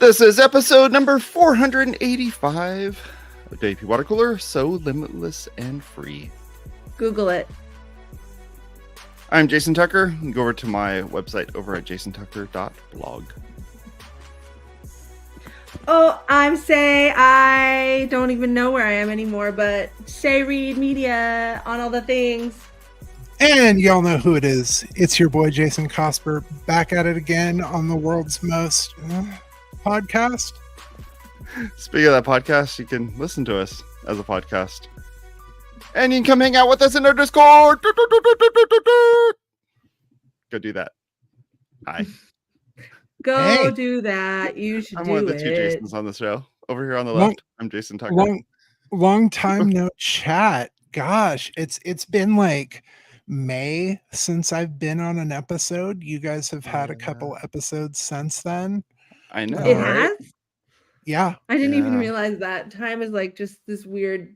This is episode number 485 of WPwatercooler, so limitless and free. Google it. I'm Jason Tucker. You can go over to my website over at jasontucker.blog. Oh, I'm Say. I don't even know where I am anymore, but Say Read Media on all the things. And y'all know who it is. It's your boy Jason Cosper, back at it again on the world's most podcast. Speaking of that podcast, you can listen to us as a podcast. And you can come hang out with us in our Discord. Go do that. Hi. Go do that. You should I'm do one of the two it. Jasons on the show. Over here on the left, I'm Jason Tucker. Long time no chat. Gosh, it's been like May since I've been on an episode. You guys have had a couple episodes since then. I know. It right? has? Yeah. I didn't even realize that. Time is like just this weird,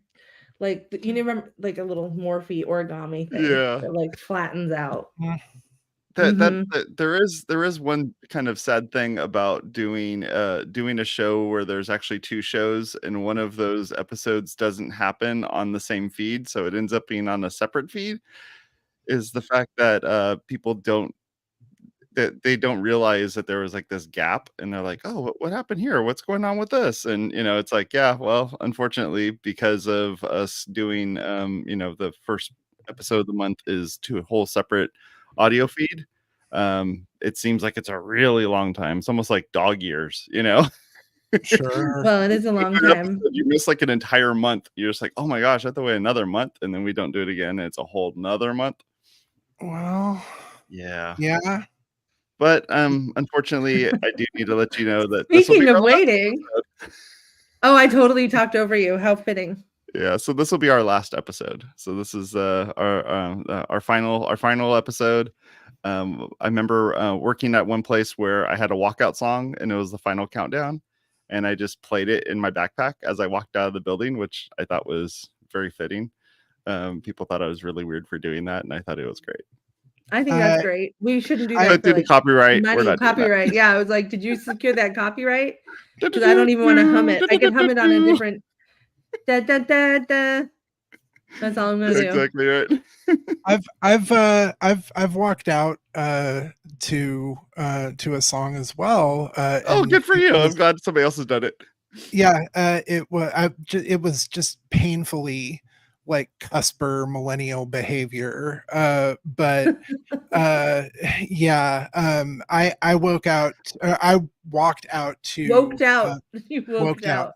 like, you remember like a little Morphe origami thing that like flattens out. There is one kind of sad thing about doing a show where there's actually two shows and one of those episodes doesn't happen on the same feed, so it ends up being on a separate feed, is the fact that people don't realize that there was like this gap, and they're like, oh, what happened here? What's going on with this? And it's like, yeah, well, unfortunately, because of us doing the first episode of the month is to a whole separate audio feed, it seems like it's a really long time. It's almost like dog years, Sure. Well, it is a long time. You miss like an entire month. You're just like, oh my gosh, I have to wait another month, and then we don't do it again, and it's a whole nother month. Well, yeah. But unfortunately, I do need to let you know that Speaking of waiting, oh, I totally talked over you. How fitting. Yeah, so this will be our last episode. So this is our final episode. I remember working at one place where I had a walkout song, and it was the final countdown, and I just played it in my backpack as I walked out of the building, which I thought was very fitting. People thought I was really weird for doing that, and I thought it was great. I think that's great. We shouldn't do that. I did the copyright. Money, copyright. Yeah, I was like, did you secure that copyright? Because I don't even want to hum it. I can hum it on a different. Da, da, da, da. That's all I'm gonna do. Exactly right. I've walked out to a song as well. Oh, good for you! I'm glad somebody else has done it. Yeah, it was just painfully like cusper millennial behavior, but yeah, I walked out to you woked out.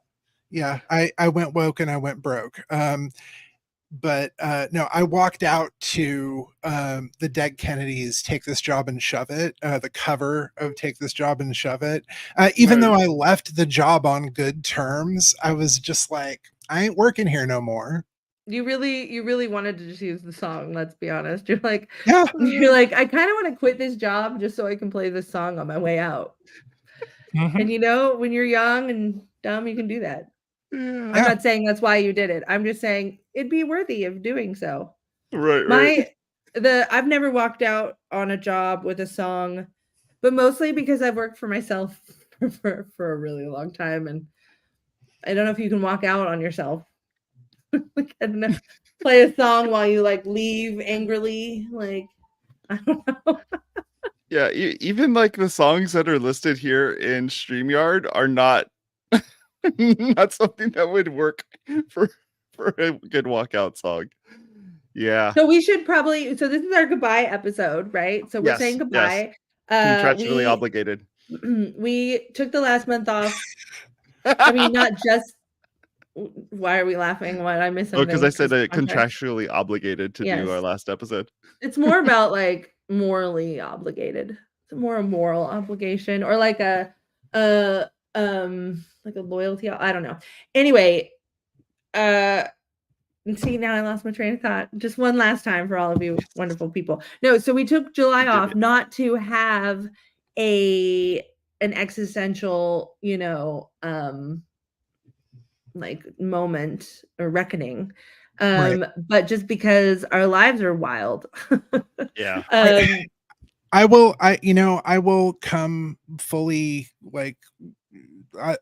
Yeah, I went woke and I went broke. But no, I walked out to the Dead Kennedys' Take This Job and Shove It, the cover of Take This Job and Shove It. Even though I left the job on good terms, I was just like, I ain't working here no more. You really wanted to just use the song, let's be honest. You're like, I kind of want to quit this job just so I can play this song on my way out. And when you're young and dumb, you can do that. I'm not saying that's why you did it. I'm just saying it'd be worthy of doing so. Right. I've never walked out on a job with a song, but mostly because I've worked for myself for a really long time, and I don't know if you can walk out on yourself. Like, I don't know, play a song while you like leave angrily. Like, I don't know. Yeah, even like the songs that are listed here in StreamYard are not something that would work for a good walkout song. Yeah. So we should probably. So this is our goodbye episode, right? So we're saying goodbye. Yes. Contractually obligated. We took the last month off. I mean, not just. Why are we laughing? What I miss? Oh, because I said contractually obligated to do our last episode. It's more about like morally obligated. It's more a moral obligation, or like a loyalty. I don't know. Anyway, see, now I lost my train of thought. Just one last time for all of you wonderful people. No, so we took July off not to have an existential, like moment or reckoning, but just because our lives are wild. Yeah. I will come fully like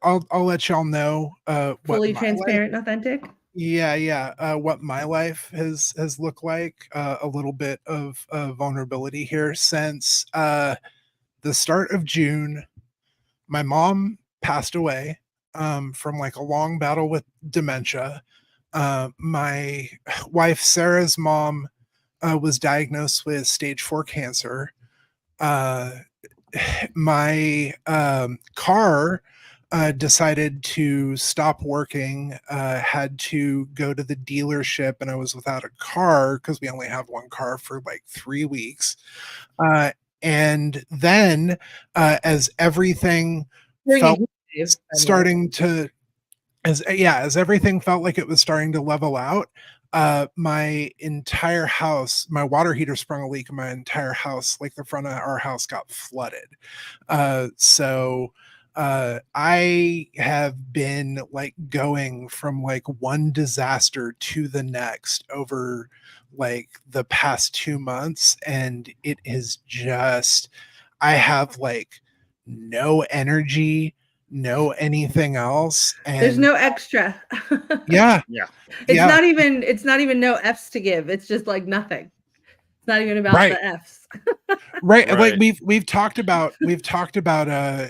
I'll let y'all know what Fully my transparent and authentic. what my life has looked like. A little bit of vulnerability here since the start of June. My mom passed away from like a long battle with dementia. My wife Sarah's mom was diagnosed with stage 4 cancer. My car decided to stop working, had to go to the dealership, and I was without a car because we only have one car for like 3 weeks. And then as everything felt starting to as everything felt like it was starting to level out, my entire house, my water heater sprung a leak in my entire house, like the front of our house got flooded. So I have been like going from like one disaster to the next over like the past 2 months, and it is just, I have like no energy, no anything else, and there's no extra. yeah, It's not even no F's to give. It's just like nothing. It's not even about the F's. Right. Like we've talked about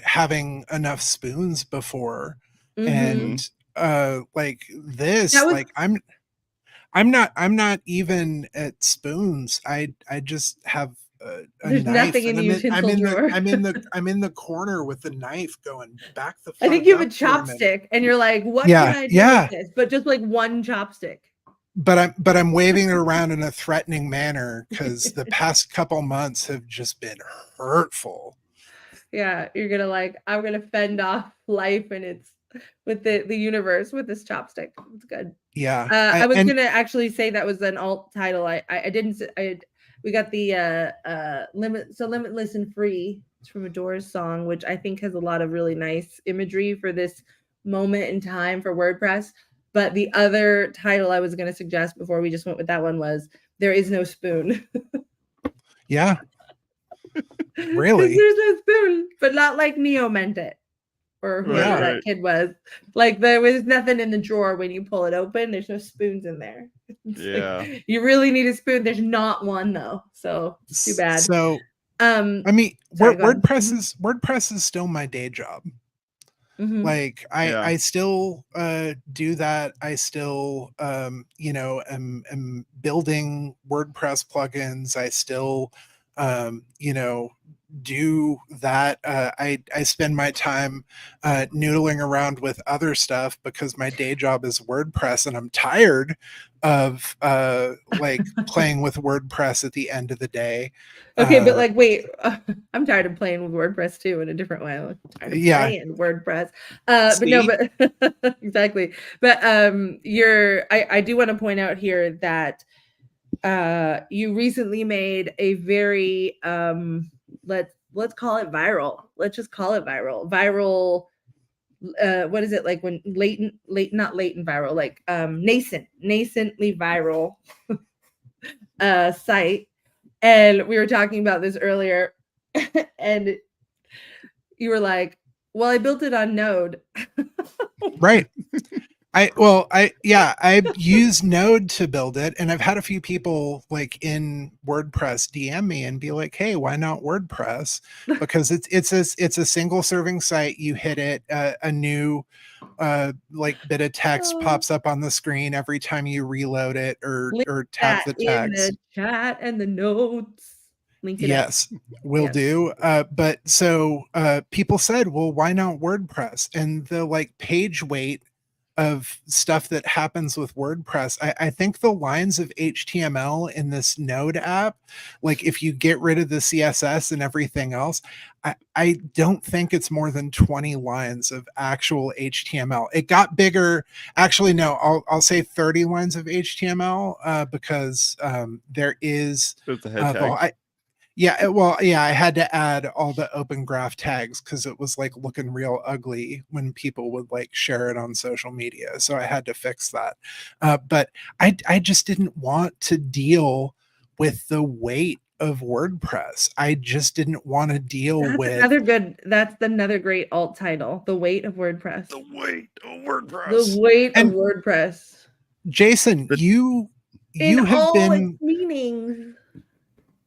having enough spoons before. And like this, like I'm not even at spoons. I just have a there's knife, nothing in the utensil drawer. I'm in the corner with the knife going back the fuck. I think you have a chopstick and you're like, what can I do with this? But just like one chopstick. But I'm waving it around in a threatening manner because the past couple months have just been hurtful. Yeah, you're gonna like, I'm gonna fend off life and it's with the universe with this chopstick. It's good. Yeah. I was gonna actually say that was an alt title. I didn't. We got the Limitless and Free. It's from a Doors song, which I think has a lot of really nice imagery for this moment in time for WordPress. But the other title I was going to suggest before we just went with that one was There Is No Spoon. Yeah. Really? There's no spoon, but not like Neo meant it. Or whoever that kid was. Like there was nothing in the drawer when you pull it open. There's no spoons in there. Like, you really need a spoon. There's not one though. So too bad. So I mean, WordPress is still my day job. Like I still do that. I still am building WordPress plugins. I still do that. I spend my time noodling around with other stuff because my day job is WordPress, and I'm tired of like playing with WordPress at the end of the day. Okay, but like, wait, I'm tired of playing with WordPress too in a different way. I'm tired of playing WordPress. But no, but exactly. But I do want to point out here that you recently made a very let's call it viral. Let's just call it viral. Viral. What is it like when not latent viral, like nascently viral site. And we were talking about this earlier, and you were like, well, I built it on Node. Right. I've used Node to build it, and I've had a few people like in WordPress DM me and be like, hey, why not WordPress? Because it's a single serving site. You hit it, a new like bit of text pops up on the screen every time you reload it or tap the text. In the chat and the notes. Link it up. Will do. But so people said, well, why not WordPress? And the like page weight of stuff that happens with WordPress, I think the lines of HTML in this Node app, like if you get rid of the CSS and everything else, I don't think it's more than 20 lines of actual HTML. It got bigger. Actually, no, I'll say 30 lines of HTML because there is the head tag. I had to add all the open graph tags because it was like looking real ugly when people would like share it on social media. So I had to fix that. But I just didn't want to deal with the weight of WordPress. I just didn't want to deal with That's another great alt title. The weight of WordPress. The weight of WordPress. The weight And of WordPress. Jason, you In have all been its meanings.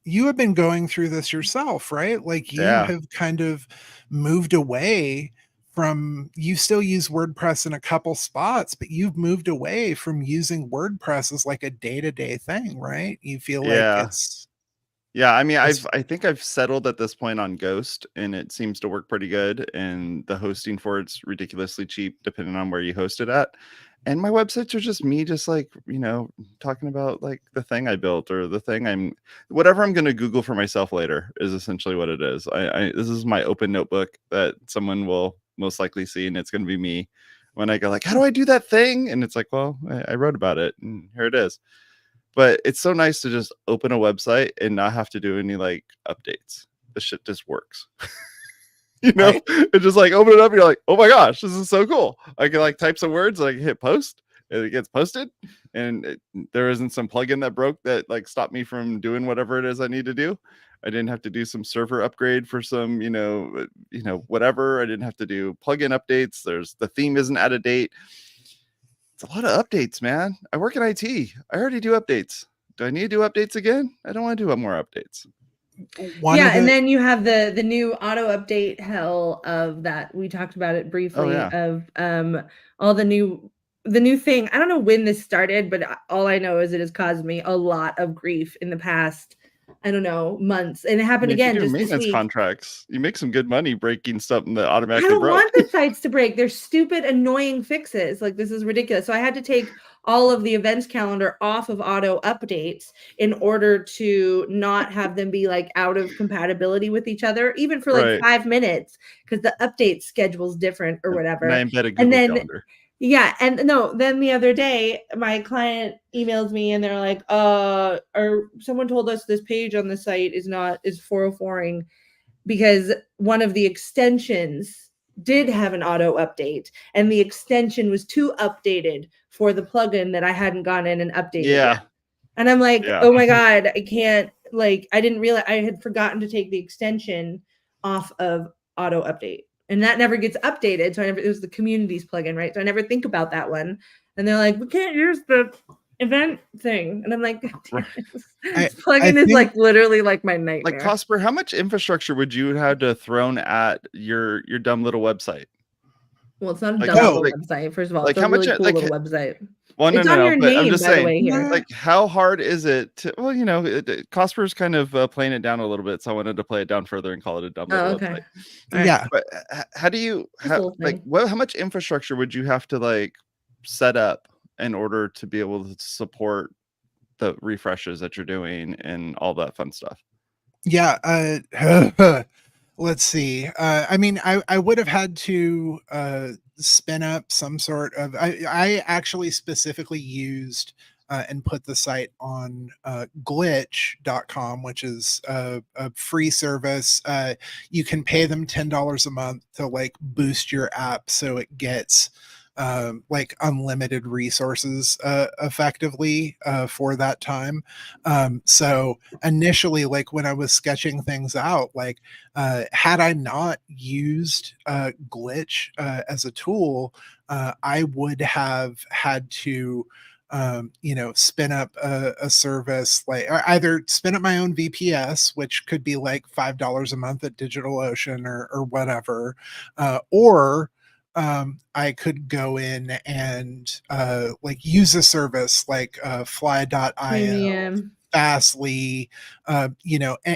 you have been going through this yourself, right? Like you Yeah. have kind of moved away from, you still use WordPress in a couple spots, but you've moved away from using WordPress as like a day-to-day thing, right? You feel like Yeah. it's Yeah, I mean, it's I think I've settled at this point on Ghost, and it seems to work pretty good. And the hosting for it's ridiculously cheap, depending on where you host it at. And my websites are just me, just like, talking about like the thing I built or the thing whatever I'm going to Google for myself later is essentially what it is. This is my open notebook that someone will most likely see, and it's going to be me when I go like, how do I do that thing? And it's like, well, I wrote about it, and here it is. But it's so nice to just open a website and not have to do any like updates. The shit just works. Right. It's just like open it up. And you're like, oh my gosh, this is so cool. I can like type some words, like hit post, and it gets posted. And there isn't some plugin that broke that like stopped me from doing whatever it is I need to do. I didn't have to do some server upgrade for some, whatever. I didn't have to do plugin updates. The theme isn't out of date. It's a lot of updates, man. I work in IT. I already do updates. Do I need to do updates again? I don't want to do more updates. And then you have the new auto update hell of that. We talked about it briefly of all the new thing. I don't know when this started, but all I know is it has caused me a lot of grief in the past, I don't know, months. And it happened again just this week. Contracts. You make some good money breaking something that automatically broke. I don't want the sites to break. They're stupid, annoying fixes. Like, this is ridiculous. So I had to take all of the events calendar off of auto updates in order to not have them be like out of compatibility with each other, even for like 5 minutes, because the update schedule's different or whatever. And I embedded Google Calendar. Yeah. And no, then the other day, my client emails me and they're like, or someone told us this page on the site is 404ing because one of the extensions did have an auto update and the extension was too updated for the plugin that I hadn't gone in and updated. Yeah. Yet. And I'm like, oh my God, I can't, like, I didn't realize I had forgotten to take the extension off of auto update. And that never gets updated. So it was the communities plugin, right? So I never think about that one. And they're like, we can't use the event thing. And I'm like, this plugin is like literally like my nightmare. Like, Cosper, how much infrastructure would you have to thrown at your dumb little website? Well, it's not a dumb little website. First of all, it's a really cool little website. Well, it's on your name, I'm just saying, by the way, here. Like, how hard is it to? Well, Cosper's kind of playing it down a little bit, so I wanted to play it down further and call it a dumb little website. Right. Yeah, but how do you how much infrastructure would you have to like set up in order to be able to support the refreshes that you're doing and all that fun stuff? Yeah. Let's see. I mean, I would have had to spin up some sort of. I actually specifically used and put the site on glitch.com, which is a free service. You can pay them $10 a month to like boost your app so it gets like unlimited resources effectively for that time. So initially, like when I was sketching things out, like had I not used Glitch as a tool, I would have had to spin up a service, like either spin up my own VPS, which could be like $5 a month at DigitalOcean or whatever, or I could go in and like use a service like fly.io, Fastly,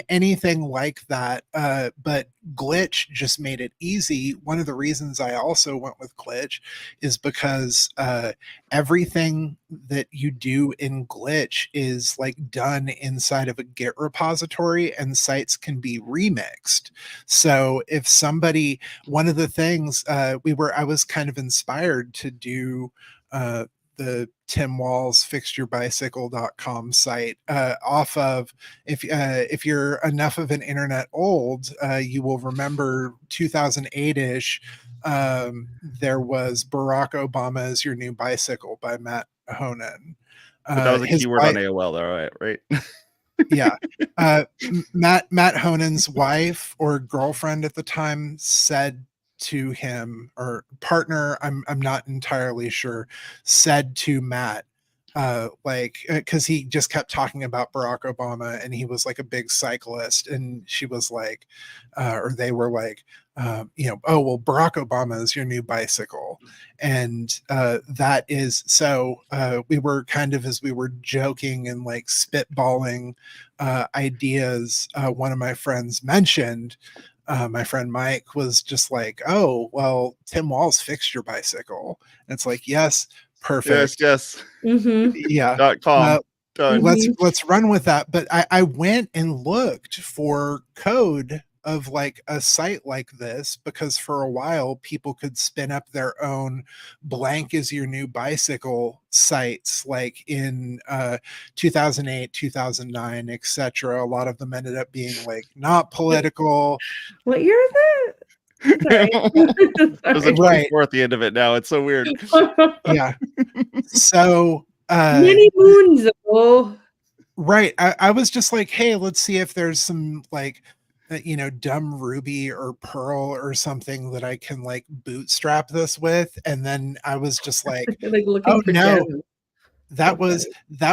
anything like that. But Glitch just made it easy. One of the reasons I also went with Glitch is because everything that you do in Glitch is like done inside of a Git repository, and sites can be remixed. So if somebody, one of the things I was kind of inspired to do the Tim Walls fixyourbicycle.com site off of, if you're enough of an internet old, you will remember 2008-ish, there was Barack Obama is Your New Bicycle by Matt Honan. But that was a keyword on AOL though, right? Yeah. Matt Honen's wife or girlfriend at the time said to him, or partner, I'm not entirely sure, said to Matt, like, because he just kept talking about Barack Obama and he was like a big cyclist, and she was like, or they were like, oh well, Barack Obama is your new bicycle. And that is so we were kind of, as we were joking and like spitballing ideas, one of my friends mentioned, my friend Mike was just like, oh well, Tim Walls fixed your bicycle. And it's like, yes, perfect. Yes. Yeah. .com. Let's run with that. But I went and looked for code of like a site like this, because for a while people could spin up their own blank is your new bicycle sites, like in 2008, 2009, etc. A lot of them ended up being like not political. What year is it? There's a 24 at the end of it now. It's so weird. Yeah. So many moons ago. Right. I was just like, hey, let's see if there's some like dumb Ruby or Perl or something that I can like bootstrap this with. And then I was just like, like oh no, gems. that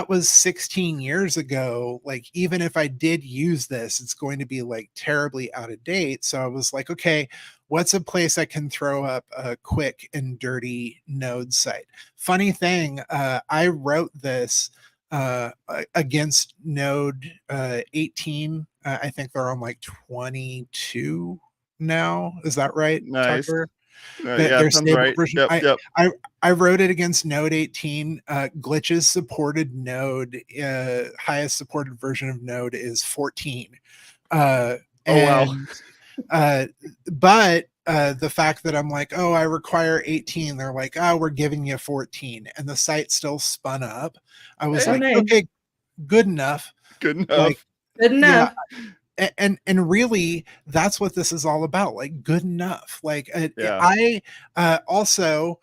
was 16 years ago. Like, even if I did use this, it's going to be like terribly out of date. So I was like, okay, what's a place I can throw up a quick and dirty Node site? Funny thing, I wrote this against Node 18. I think they're on like 22 now. Is that right, Nice. Tucker? Yeah, their sounds stable right. version. Yep. I wrote it against Node 18. Glitches supported Node. Highest supported version of Node is 14. Wow. But the fact that I'm like, oh, I require 18, they're like, oh, we're giving you 14, and the site still spun up. I was like, nice. okay, good enough. Good enough. Like, good enough. Yeah. And really, that's what this is all about, like good enough. Like I also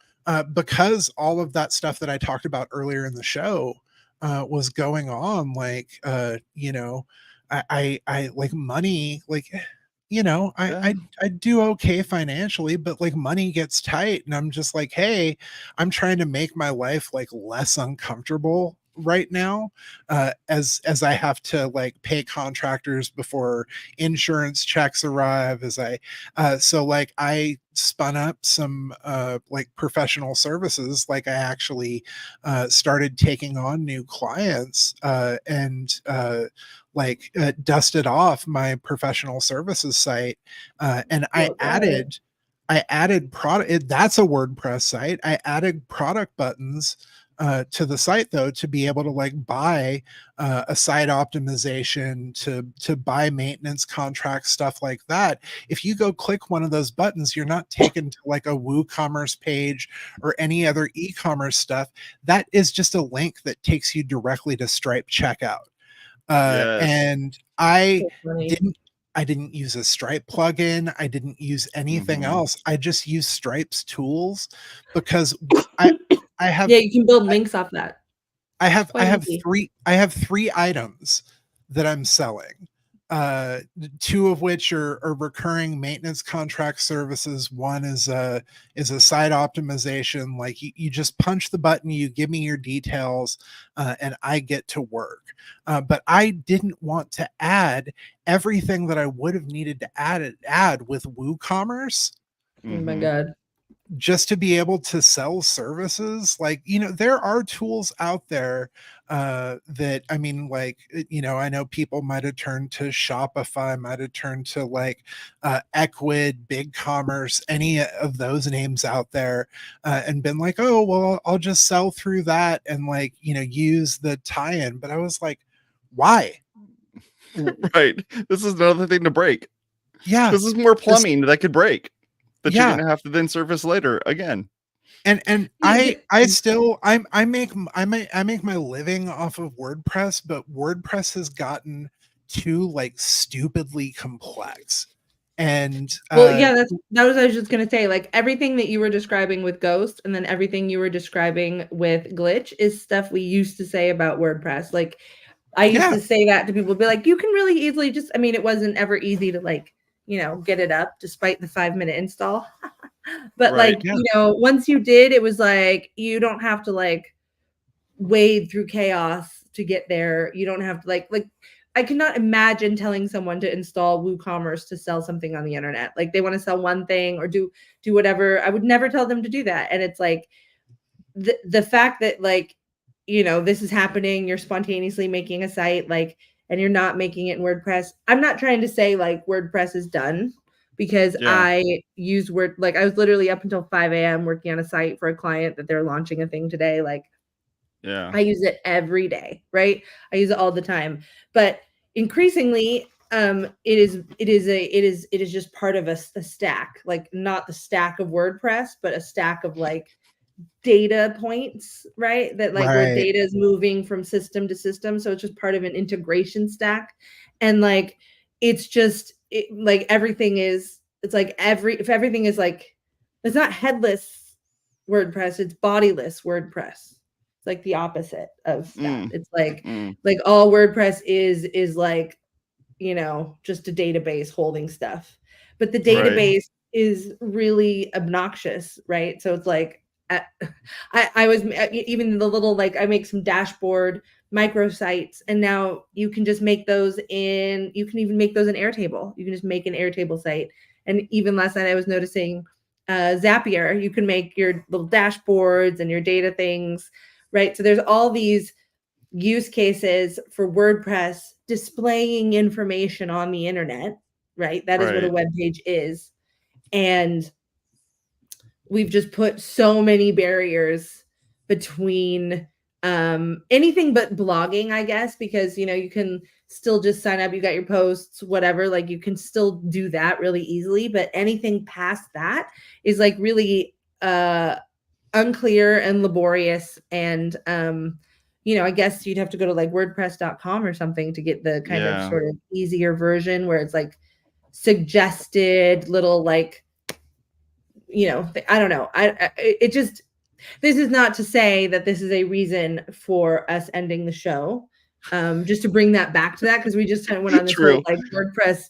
because all of that stuff that I talked about earlier in the show was going on, like I like money, like I do okay financially, but like money gets tight, and I'm just like, hey, I'm trying to make my life like less uncomfortable right now, as I have to like pay contractors before insurance checks arrive, as I so like I spun up some like professional services. Like I actually started taking on new clients and dusted off my professional services site, and I added product. That's a WordPress site. I added product buttons to the site, though, to be able to like buy a site optimization, to buy maintenance contracts, stuff like that. If you go click one of those buttons, you're not taken to like a WooCommerce page or any other e-commerce stuff. That is just a link that takes you directly to Stripe checkout. And I didn't use a Stripe plugin. I didn't use anything else. I just used Stripe's tools because I have, you can build links off that. I have three items that I'm selling. Two of which are recurring maintenance contract services. One is a site optimization. Like you just punch the button, you give me your details, and I get to work. But I didn't want to add everything that I would have needed to add with WooCommerce. Oh my God. Just to be able to sell services. Like, there are tools out there that, I mean, like, I know people might have turned to Shopify, might have turned to like Ecwid, BigCommerce, any of those names out there, and been like, oh, well, I'll just sell through that and like, use the tie-in. But I was like, why? Right. This is another thing to break. Yeah. This is more plumbing that could break, that yeah. you're gonna have to then service later again. And I make my living off of WordPress, but WordPress has gotten too like stupidly complex. And that was I was just gonna say, like everything that you were describing with Ghost and then everything you were describing with Glitch is stuff we used to say about WordPress. Like I used to say that to people, be like, you can really easily just, I mean, it wasn't ever easy to like, you know, get it up despite the 5-minute install. But like, you know, once you did, it was like, you don't have to like wade through chaos to get there. You don't have to like I cannot imagine telling someone to install WooCommerce to sell something on the internet. Like they want to sell one thing or do whatever. I would never tell them to do that. And it's like the fact that like, you know, this is happening, you're spontaneously making a site like, and you're not making it in WordPress. I'm not trying to say like WordPress is done, because I use like I was literally up until 5 a.m. working on a site for a client that they're launching a thing today. Like, I use it every day, right? I use it all the time. But increasingly, it is just part of a stack, like not the stack of WordPress, but a stack of like data points, right? That like where data is moving from system to system. So it's just part of an integration stack. And like it's just like everything is, it's like if everything is like, it's not headless WordPress, it's bodiless WordPress. It's like the opposite of that. It's like like all WordPress is like, you know, just a database holding stuff. But the database is really obnoxious, right? So it's like I was even the little like I make some dashboard microsites, and now you can just make those in, you can even make those in Airtable. You can just make an Airtable site. And even last night I was noticing Zapier, you can make your little dashboards and your data things, right? So there's all these use cases for WordPress displaying information on the internet, right? That is what a web page is. And we've just put so many barriers between anything but blogging, I guess, because, you know, you can still just sign up, you got your posts, whatever, like you can still do that really easily. But anything past that is like really unclear and laborious. And, you know, I guess you'd have to go to like WordPress.com or something to get the kind of sort of easier version where it's like suggested little like, you know, I don't know. It just, this is not to say that this is a reason for us ending the show. Just to bring that back to that, because we just went on this whole like WordPress,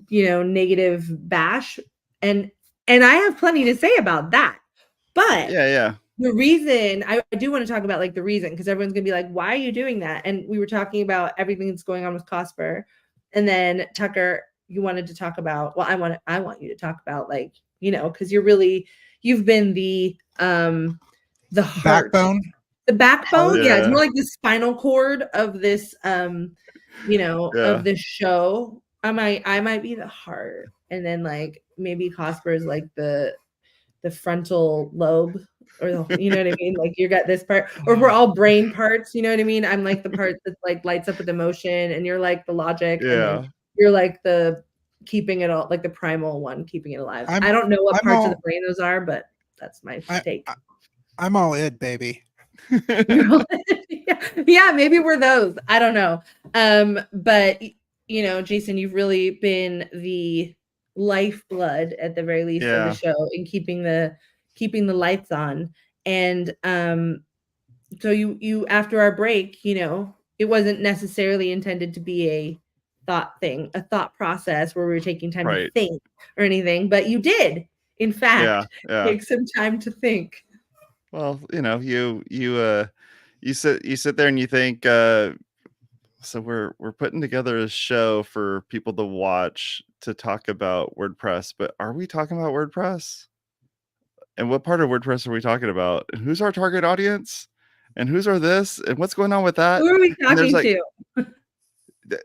you know, negative bash, and I have plenty to say about that. But the reason I do want to talk about like the reason, because everyone's gonna be like, why are you doing that? And we were talking about everything that's going on with Cosper, and then Tucker, you wanted to talk about, well, I want you to talk about like, you know, because you've been the heart, the backbone. Yeah, it's more like the spinal cord of this, you know, of this show. I might be the heart, and then like maybe Cosper is like the frontal lobe, or you know what I mean? Like you got this part, or we're all brain parts. You know what I mean? I'm like the part that like lights up with emotion, and you're like the logic, and then you're like the keeping it all, like the primal one, keeping it alive. I don't know what parts of the brain those are, but that's my take. I'm all it, baby. Yeah, maybe we're those. I don't know. But you know, Jason, you've really been the lifeblood at the very least of the show in keeping the lights on. And so you after our break, you know, it wasn't necessarily intended to be a thought process where we were taking time to think or anything, but you did, in fact, take some time to think. Well, you know, you sit there and you think, so we're putting together a show for people to watch to talk about WordPress, but are we talking about WordPress? And what part of WordPress are we talking about? And who's our target audience? And who's our this? And what's going on with that? Who are we talking to?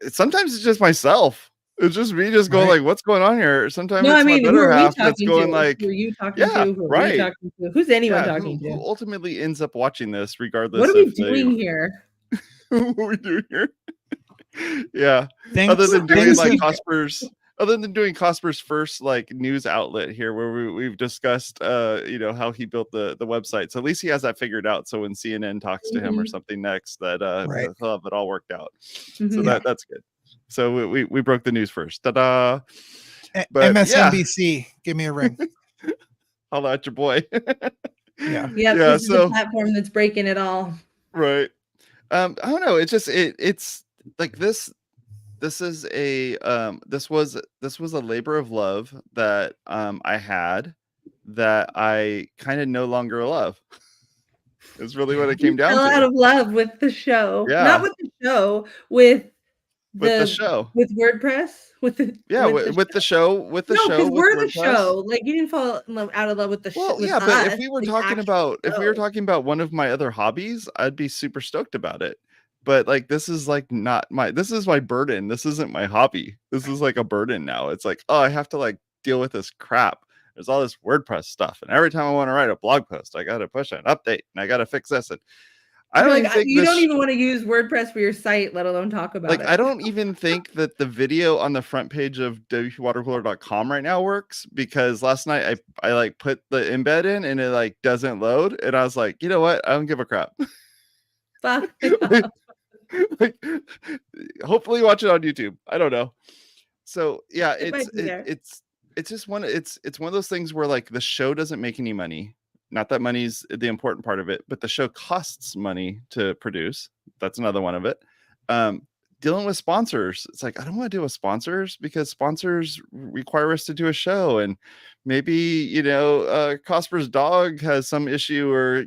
Sometimes it's just myself. It's just me just going like, what's going on here? Sometimes no, it's I mean, my better half that's going to? like, who are you talking to? Who are you talking to? Who's anyone talking to? Who ultimately ends up watching this regardless? What are we doing here? What are we doing here? Other than doing like Cosper's first like news outlet here, where we've discussed you know, how he built the website. So at least he has that figured out. So when CNN talks to him or something next, that he'll have it all worked out. So that's good. So we broke the news first. Ta-da! But MSNBC, give me a ring. Holla at your boy. This is the platform that's breaking it all. Right. I don't know. It's just it's like this is a this was a labor of love that I had that I kind of no longer love. Is really what it You came down fell out to. of love with the show. Not Yeah, with the show, with with the the show. with WordPress, Yeah, with the with the show, with the no, show, because with we're the WordPress. show. Like, you didn't fall out of love with Well, with yeah, but us, like, actual if we were show. talking about one of my other hobbies, I'd be super stoked about it. But like this is like not my this is my burden. This isn't my hobby. This is like a burden now. It's like, oh, I have to like deal with this crap. There's all this WordPress stuff. And every time I want to write a blog post, I gotta push an update and I gotta fix this. And I You're don't like, even think you don't even want to use WordPress for your site, let alone talk about like it. I don't even think that the video on the front page of WPwatercooler.com right now works, because last night I like put the embed in and it like doesn't load, and I was like, you know what? I don't give a crap. Fuck. Like, hopefully watch it on YouTube. I don't know. So yeah, It might be there. it's just it's one of those things where like the show doesn't make any money. Not that money's the important part of it, but the show costs money to produce. That's another one of it. Dealing with sponsors, it's like I don't want to deal with sponsors because sponsors require us to do a show, and maybe Cosper's dog has some issue, or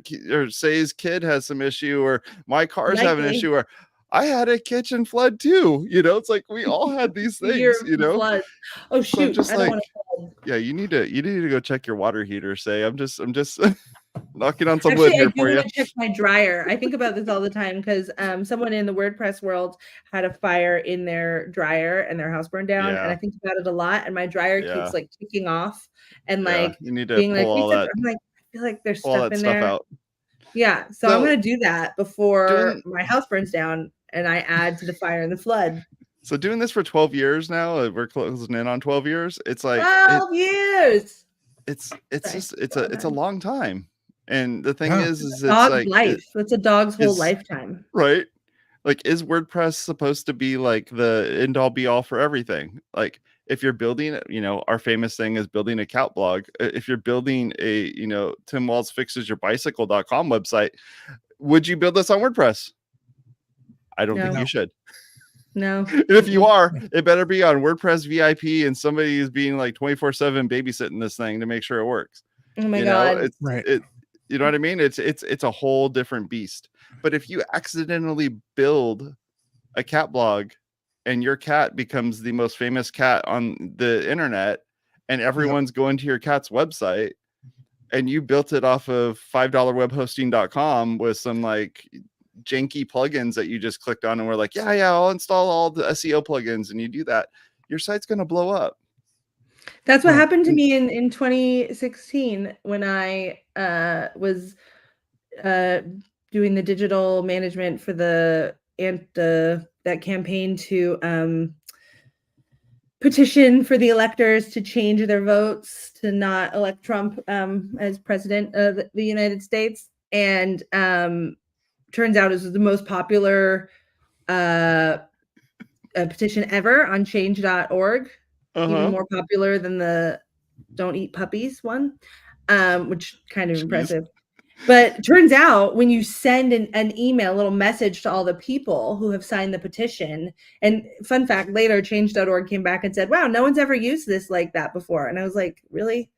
Say's kid has some issue, or my car's having an Likely. issue, or I had a kitchen flood too. It's like we all had these things. Flood. Oh So I'm shoot! just I don't like, want to. yeah, you need to go check your water heater. Say, I'm just knocking on some Actually, wood here I do for you. want to check my dryer. I think about this all the time because someone in the WordPress world had a fire in their dryer and their house burned down. And I think about it a lot. And my dryer keeps like ticking off and like you need to being pull like, all that. I'm like, I feel like there's Pull all stuff that in stuff there. out. Yeah. So I'm going to do that before my house burns down and I add to the fire and the flood. So doing this for 12 years now, we're closing in on 12 years. It's like 12 years. It's a long time. And the thing is it's dog's like life. That's a dog's whole lifetime. Right? Like, is WordPress supposed to be like the end all be all for everything? Like, if you're building, our famous thing is building a cat blog. If you're building a, Tim Walz fixes your bicycle.com website, would you build this on WordPress? I don't think you should. No. And if you are, it better be on WordPress VIP and somebody is being like 24/7 babysitting this thing to make sure it works. Oh my God. It's right. You know what I mean? It's a whole different beast. But if you accidentally build a cat blog and your cat becomes the most famous cat on the internet and everyone's going to your cat's website and you built it off of $5webhosting.com with some like janky plugins that you just clicked on and were like, yeah, I'll install all the SEO plugins, and you do that, your site's going to blow up. That's what happened to me in 2016 when I was doing the digital management for that campaign to petition for the electors to change their votes to not elect Trump as president of the United States. And turns out it was the most popular petition ever on change.org. Even more popular than the Don't Eat Puppies one, which kind of impressive. But turns out when you send an email, a little message to all the people who have signed the petition, and fun fact, later change.org came back and said, wow, no one's ever used this like that before. And I was like, really?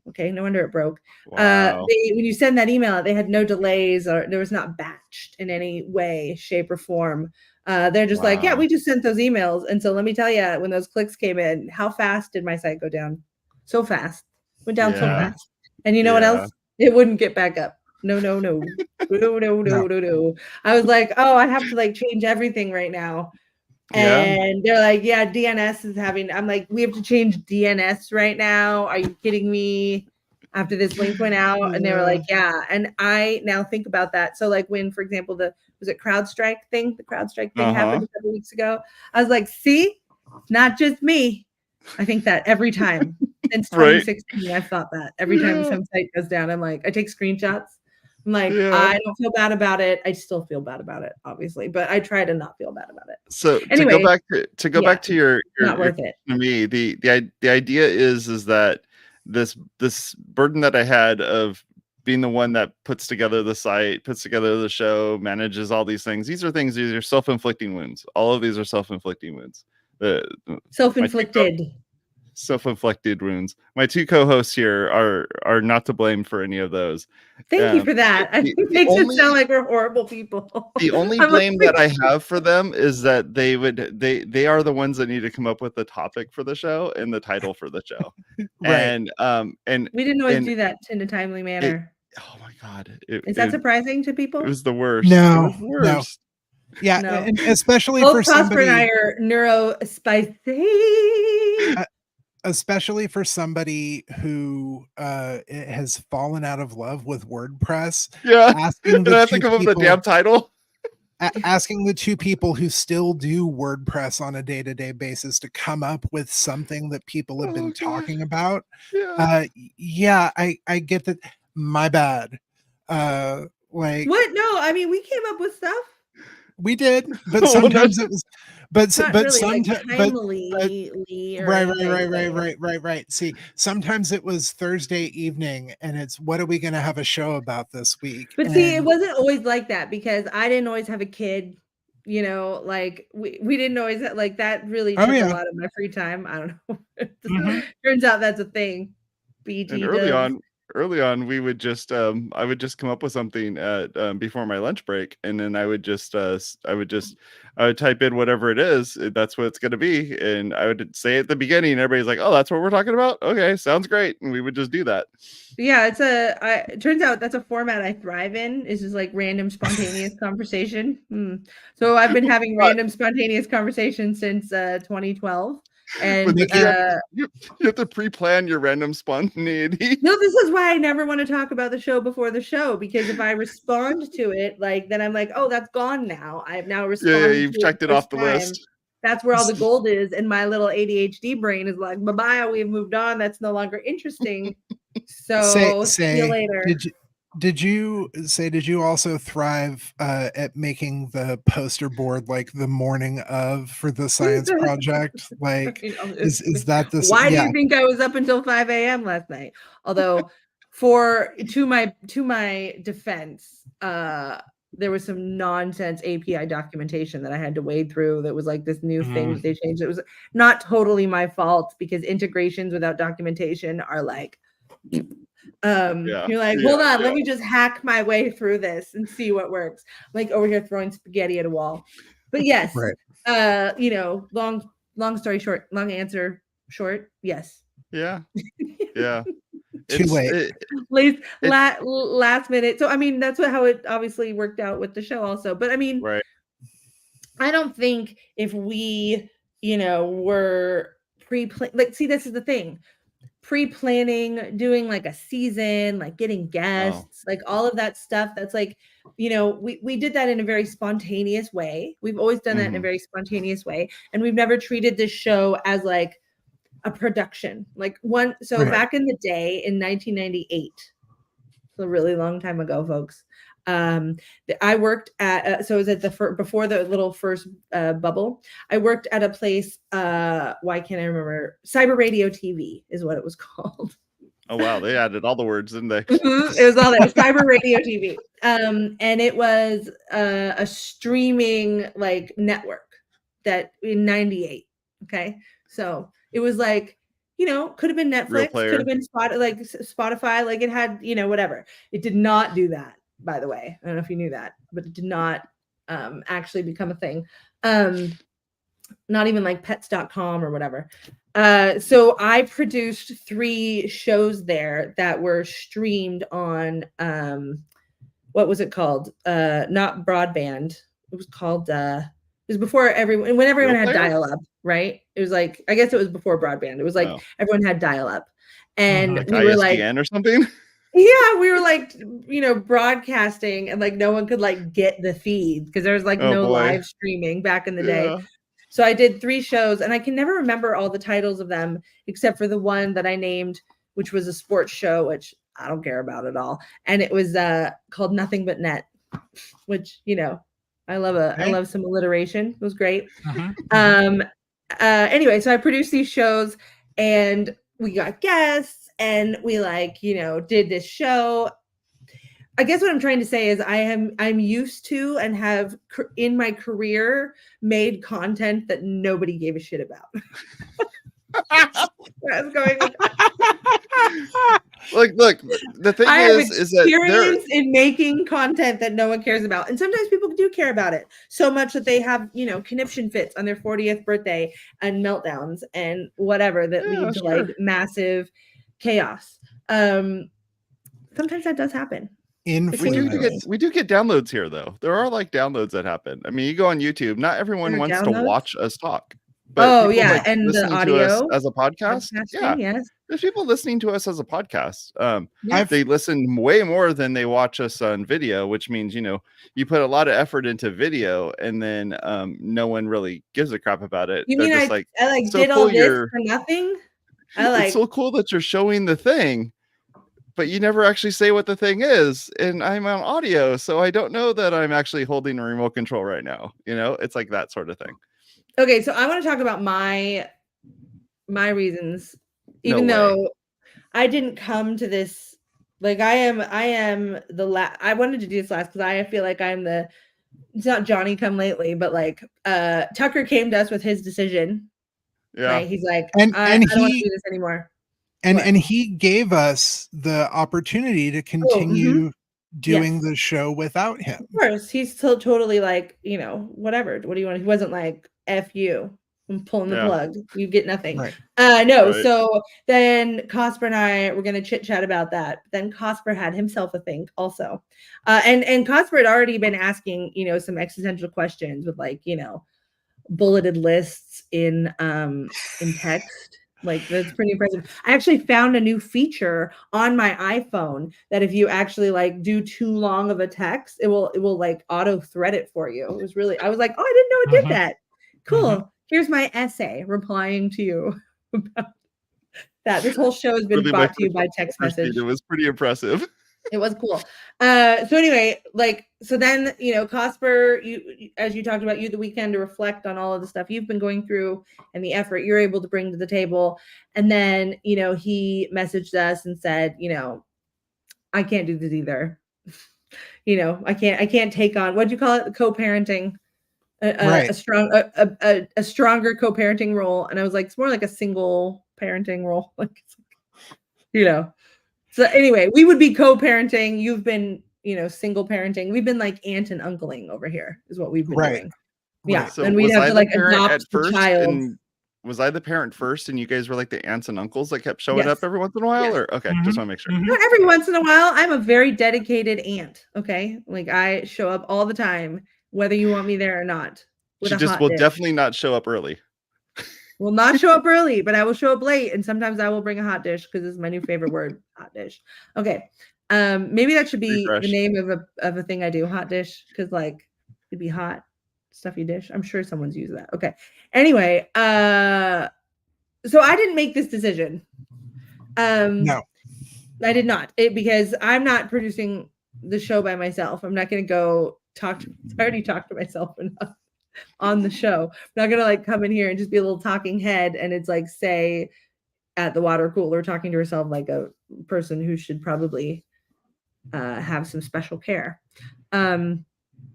Okay, no wonder it broke. Wow. When you send that email, they had no delays, or there was not batched in any way, shape, or form. They're just like, yeah, we just sent those emails. And so let me tell you, when those clicks came in, how fast did my site go down? So fast. Went down so fast. And you know what else? It wouldn't get back up. No. No. I was like, oh, I have to like change everything right now. And they're like, yeah, DNS is I'm like, we have to change DNS right now. Are you kidding me? After this link went out, and they were like, yeah. And I now think about that. So like when, for example, was it CrowdStrike thing? The CrowdStrike thing happened a couple weeks ago. I was like, see, not just me. I think that every time since 2016, I've thought that every time some site goes down, I'm like, I take screenshots. I'm like, I don't feel bad about it. I still feel bad about it, obviously, but I try to not feel bad about it. So anyway, to go back to your not worth it. To me, the idea is that this burden that I had of being the one that puts together the site, puts together the show, manages all these things. These are self-inflicting wounds. All of these are self-inflicting wounds. Self-inflicted. Self-inflicted wounds. My two co-hosts here are not to blame for any of those. Thank you for that. It makes it sound like we're horrible people. The only blame that I have for them is that they are the ones that need to come up with the topic for the show and the title for the show. Right. And we didn't always do that in a timely manner. Oh my God. Is that surprising to people? It was the worst. No, it was the worst. No. Yeah, No. and especially Both for Prosper somebody, and I are neurospicy. Especially for somebody who has fallen out of love with WordPress. Yeah, asking and I have to come up with a damn title. Asking the two people who still do WordPress on a day-to-day basis to come up with something that people have been talking about. Yeah, I get that. My bad. Like what? No, I mean we came up with stuff. We did, but sometimes it was, but really sometimes, timely, right. See, sometimes it was Thursday evening, and it's what are we going to have a show about this week? But see, it wasn't always like that because I didn't always have a kid. You know, like we didn't always have, like that. Really took a lot of my free time. I don't know. Turns out that's a thing. BT and early on we would just I would just come up with something at before my lunch break, and then I would type in whatever it is, that's what it's going to be, and I would say at the beginning, everybody's like, oh, that's what we're talking about, okay, sounds great, and we would just do that. Yeah, it turns out that's a format I thrive in, is just like random spontaneous conversation. So I've been having random spontaneous conversations since 2012. And you have to pre-plan your random spontaneity. No, this is why I never want to talk about the show before the show, because if I respond to it, like then I'm like, oh, that's gone now. I've now responded. Yeah, you've checked it off the list. That's where all the gold is, and my little ADHD brain is like, bye-bye, we've moved on. That's no longer interesting. So see you later. Did you also thrive at making the poster board like the morning of for the science project? Like, is that this? Why do you think I was up until 5 a.m. last night? Although, to my defense, there was some nonsense API documentation that I had to wade through. That was like this new thing that they changed. It was not totally my fault because integrations without documentation are like. You're like, hold on, let me just hack my way through this and see what works. Like over here throwing spaghetti at a wall. But yes, long story short, long answer short, yes. Yeah. Too late. Last minute. So I mean, that's how it obviously worked out with the show also. But I mean, right. I don't think if we, were like, see, this is the thing. Pre-planning, doing like a season, like getting guests, like all of that stuff. That's like, we did that in a very spontaneous way. We've always done that in a very spontaneous way. And we've never treated this show as like a production. Like back in the day in 1998, a really long time ago, folks. I worked at so it was at before the little first bubble. I worked at a place. Why can't I remember? Cyber Radio TV is what it was called. Oh wow, they added all the words, didn't they? It was all there. Cyber Radio TV, and it was a streaming like network that in '98. Okay, so it was like. Could have been Netflix, could have been Spotify, like it had, whatever. It did not do that, by the way. I don't know if you knew that, but it did not actually become a thing. Not even like pets.com or whatever. So I produced 3 shows there that were streamed on, what was it called? Not broadband. It was called, it was before when everyone had dial-up, right? It was like, I guess it was before broadband. It was like everyone had dial-up. And like we were like ISDN or something? Yeah, we were like, broadcasting and like no one could like get the feed because there was like no live streaming back in the day. So I did 3 shows and I can never remember all the titles of them except for the one that I named, which was a sports show, which I don't care about at all. And it was called Nothing But Net, which, I love some alliteration. It was great. Anyway, so I produced these shows and we got guests and we did this show. I guess what I'm trying to say is I'm used to and have in my career made content that nobody gave a shit about. I was going with that. Look, the thing I have is that experience in making content that no one cares about. And sometimes people do care about it so much that they have, conniption fits on their 40th birthday and meltdowns and whatever that lead to like massive chaos. Sometimes that does happen. We do get downloads here though. There are like downloads that happen. I mean, you go on YouTube, not everyone wants to watch us talk. But people, like, and the audio to us as a podcast. Yeah, yes. There's people listening to us as a podcast. They listen way more than they watch us on video, which means you put a lot of effort into video, and then no one really gives a crap about it. You mean I did all this for nothing? It's so cool that you're showing the thing, but you never actually say what the thing is. And I'm on audio, so I don't know that I'm actually holding a remote control right now. It's like that sort of thing. Okay, so I want to talk about my reasons, even though I didn't come to this. Like I am the last. I wanted to do this last because I feel like it's not Johnny come lately, but like Tucker came to us with his decision. Yeah, right? He's like, I don't want to do this anymore. And he gave us the opportunity to continue doing the show without him. Of course, he's still totally like, whatever. What do you want? He wasn't like, F you, I'm pulling the plug. You get nothing. Right. No. Right. So then Cosper and I were going to chit chat about that. Then Cosper had himself a think also. And Cosper had already been asking, some existential questions with like, bulleted lists in text. Like that's pretty impressive. I actually found a new feature on my iPhone that if you actually like do too long of a text, it will like auto thread it for you. I was like, oh, I didn't know it did that. Cool. Here's my essay replying to you about that. This whole show has been really brought to you by text message. It was pretty impressive. It was cool. So anyway, so then, Cosper, as you talked about, you had the weekend to reflect on all of the stuff you've been going through and the effort you're able to bring to the table. And then, he messaged us and said, I can't do this either. I can't take on, what'd you call it? Co-parenting. A stronger co-parenting role. And I was like, it's more like a single parenting role. So anyway, we would be co-parenting. You've been, single parenting. We've been like aunt and uncling over here is what we've been doing. Yeah. So and we'd have to like adopt the child. And was I the parent first and you guys were like the aunts and uncles that kept showing up every once in a while? Or okay, just want to make sure. Not every once in a while. I'm a very dedicated aunt. Okay. Like I show up all the time, whether you want me there or not. She just will definitely not show up early. Will not show up early, but I will show up late. And sometimes I will bring a hot dish because it's my new favorite word, hot dish. Okay. Maybe that should be the name of a thing I do, hot dish, because like it'd be hot, stuffy dish. I'm sure someone's used that. Okay. Anyway, so I didn't make this decision. No. I did not. Because I'm not producing the show by myself. I'm not going to go I already talked to myself enough on the show. I'm not going to like come in here and just be a little talking head. And it's like, say at the water cooler, talking to herself like a person who should probably have some special care. That's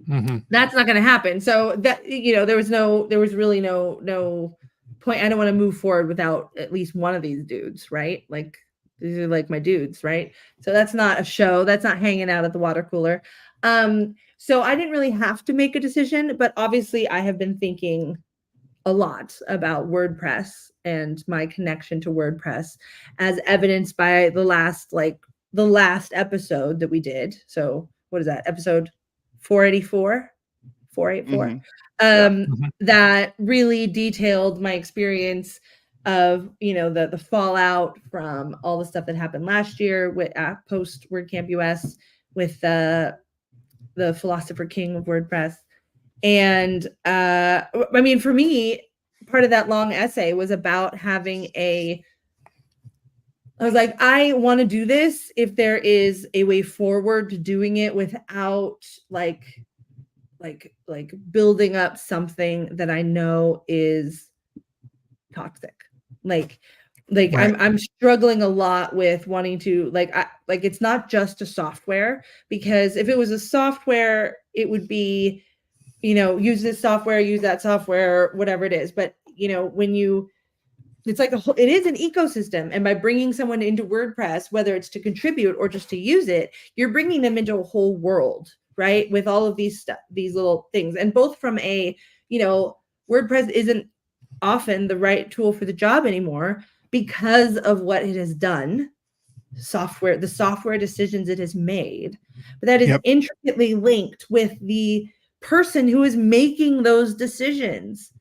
not going to happen. So that, there was really no point. I don't want to move forward without at least one of these dudes, right? Like these are like my dudes, right? So that's not a show. That's not hanging out at the water cooler. So I didn't really have to make a decision, but obviously I have been thinking a lot about WordPress and my connection to WordPress, as evidenced by the last episode that we did. So what is that? Episode 484? 484. That really detailed my experience of, the fallout from all the stuff that happened last year with post WordCamp US with the philosopher king of WordPress. And for me, part of that long essay was about having I was like, I want to do this if there is a way forward to doing it without like building up something that I know is toxic. Like Like Right. I'm struggling a lot with wanting to like it's not just a software, because if it was a software, it would be, use this software, use that software, whatever it is. But it's like it is an ecosystem, and by bringing someone into WordPress, whether it's to contribute or just to use it, you're bringing them into a whole world, right? With all of these little things, and both from WordPress isn't often the right tool for the job anymore because of what it has done, the software decisions it has made, but that is intricately linked with the person who is making those decisions.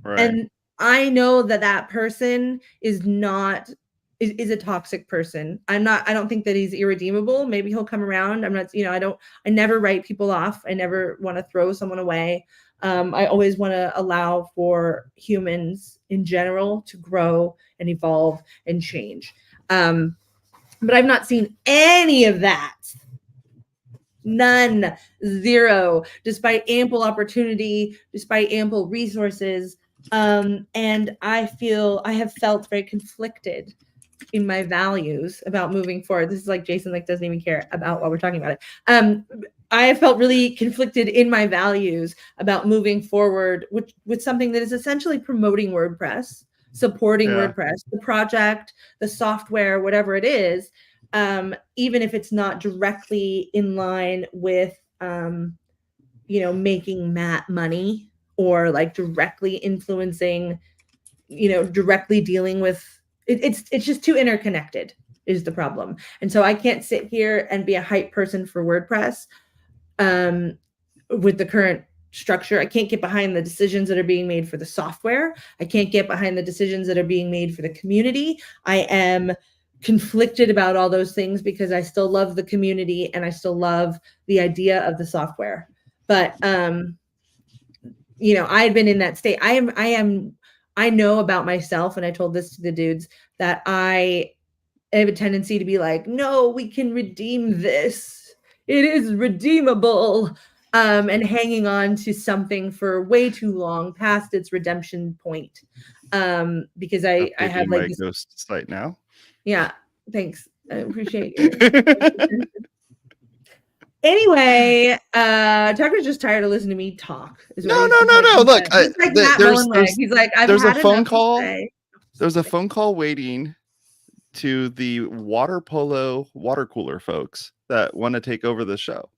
Right. And I know that person is a toxic person. I don't think that he's irredeemable. Maybe he'll come around. I'm not, I never write people off. I never want to throw someone away. I always want to allow for humans in general to grow and evolve and change. But I've not seen any of that. None, zero, despite ample opportunity, despite ample resources. And I have felt very conflicted in my values about moving forward. This is like Jason doesn't even care about what we're talking about it. I have felt really conflicted in my values about moving forward with something that is essentially promoting WordPress, supporting WordPress, the project, the software, whatever it is, even if it's not directly in line with, making money, or like directly influencing, directly dealing with it's just too interconnected is the problem. And so I can't sit here and be a hype person for WordPress with the current structure. I can't get behind the decisions that are being made for the software. I can't get behind the decisions that are being made for the community. I am conflicted about all those things because I still love the community and I still love the idea of the software. But I've been in that state. I know about myself, and I told this to the dudes, that I have a tendency to be like, no, we can redeem this. It is redeemable. And hanging on to something for way too long past its redemption point. Because I have like my ghost site now. Yeah, thanks. I appreciate you. Anyway, Tucker's just tired of listening to me talk. No. Look, he's like Matt Mullenweg. He's like, there's a phone call. There's a phone call waiting to the water polo water cooler folks that want to take over the show.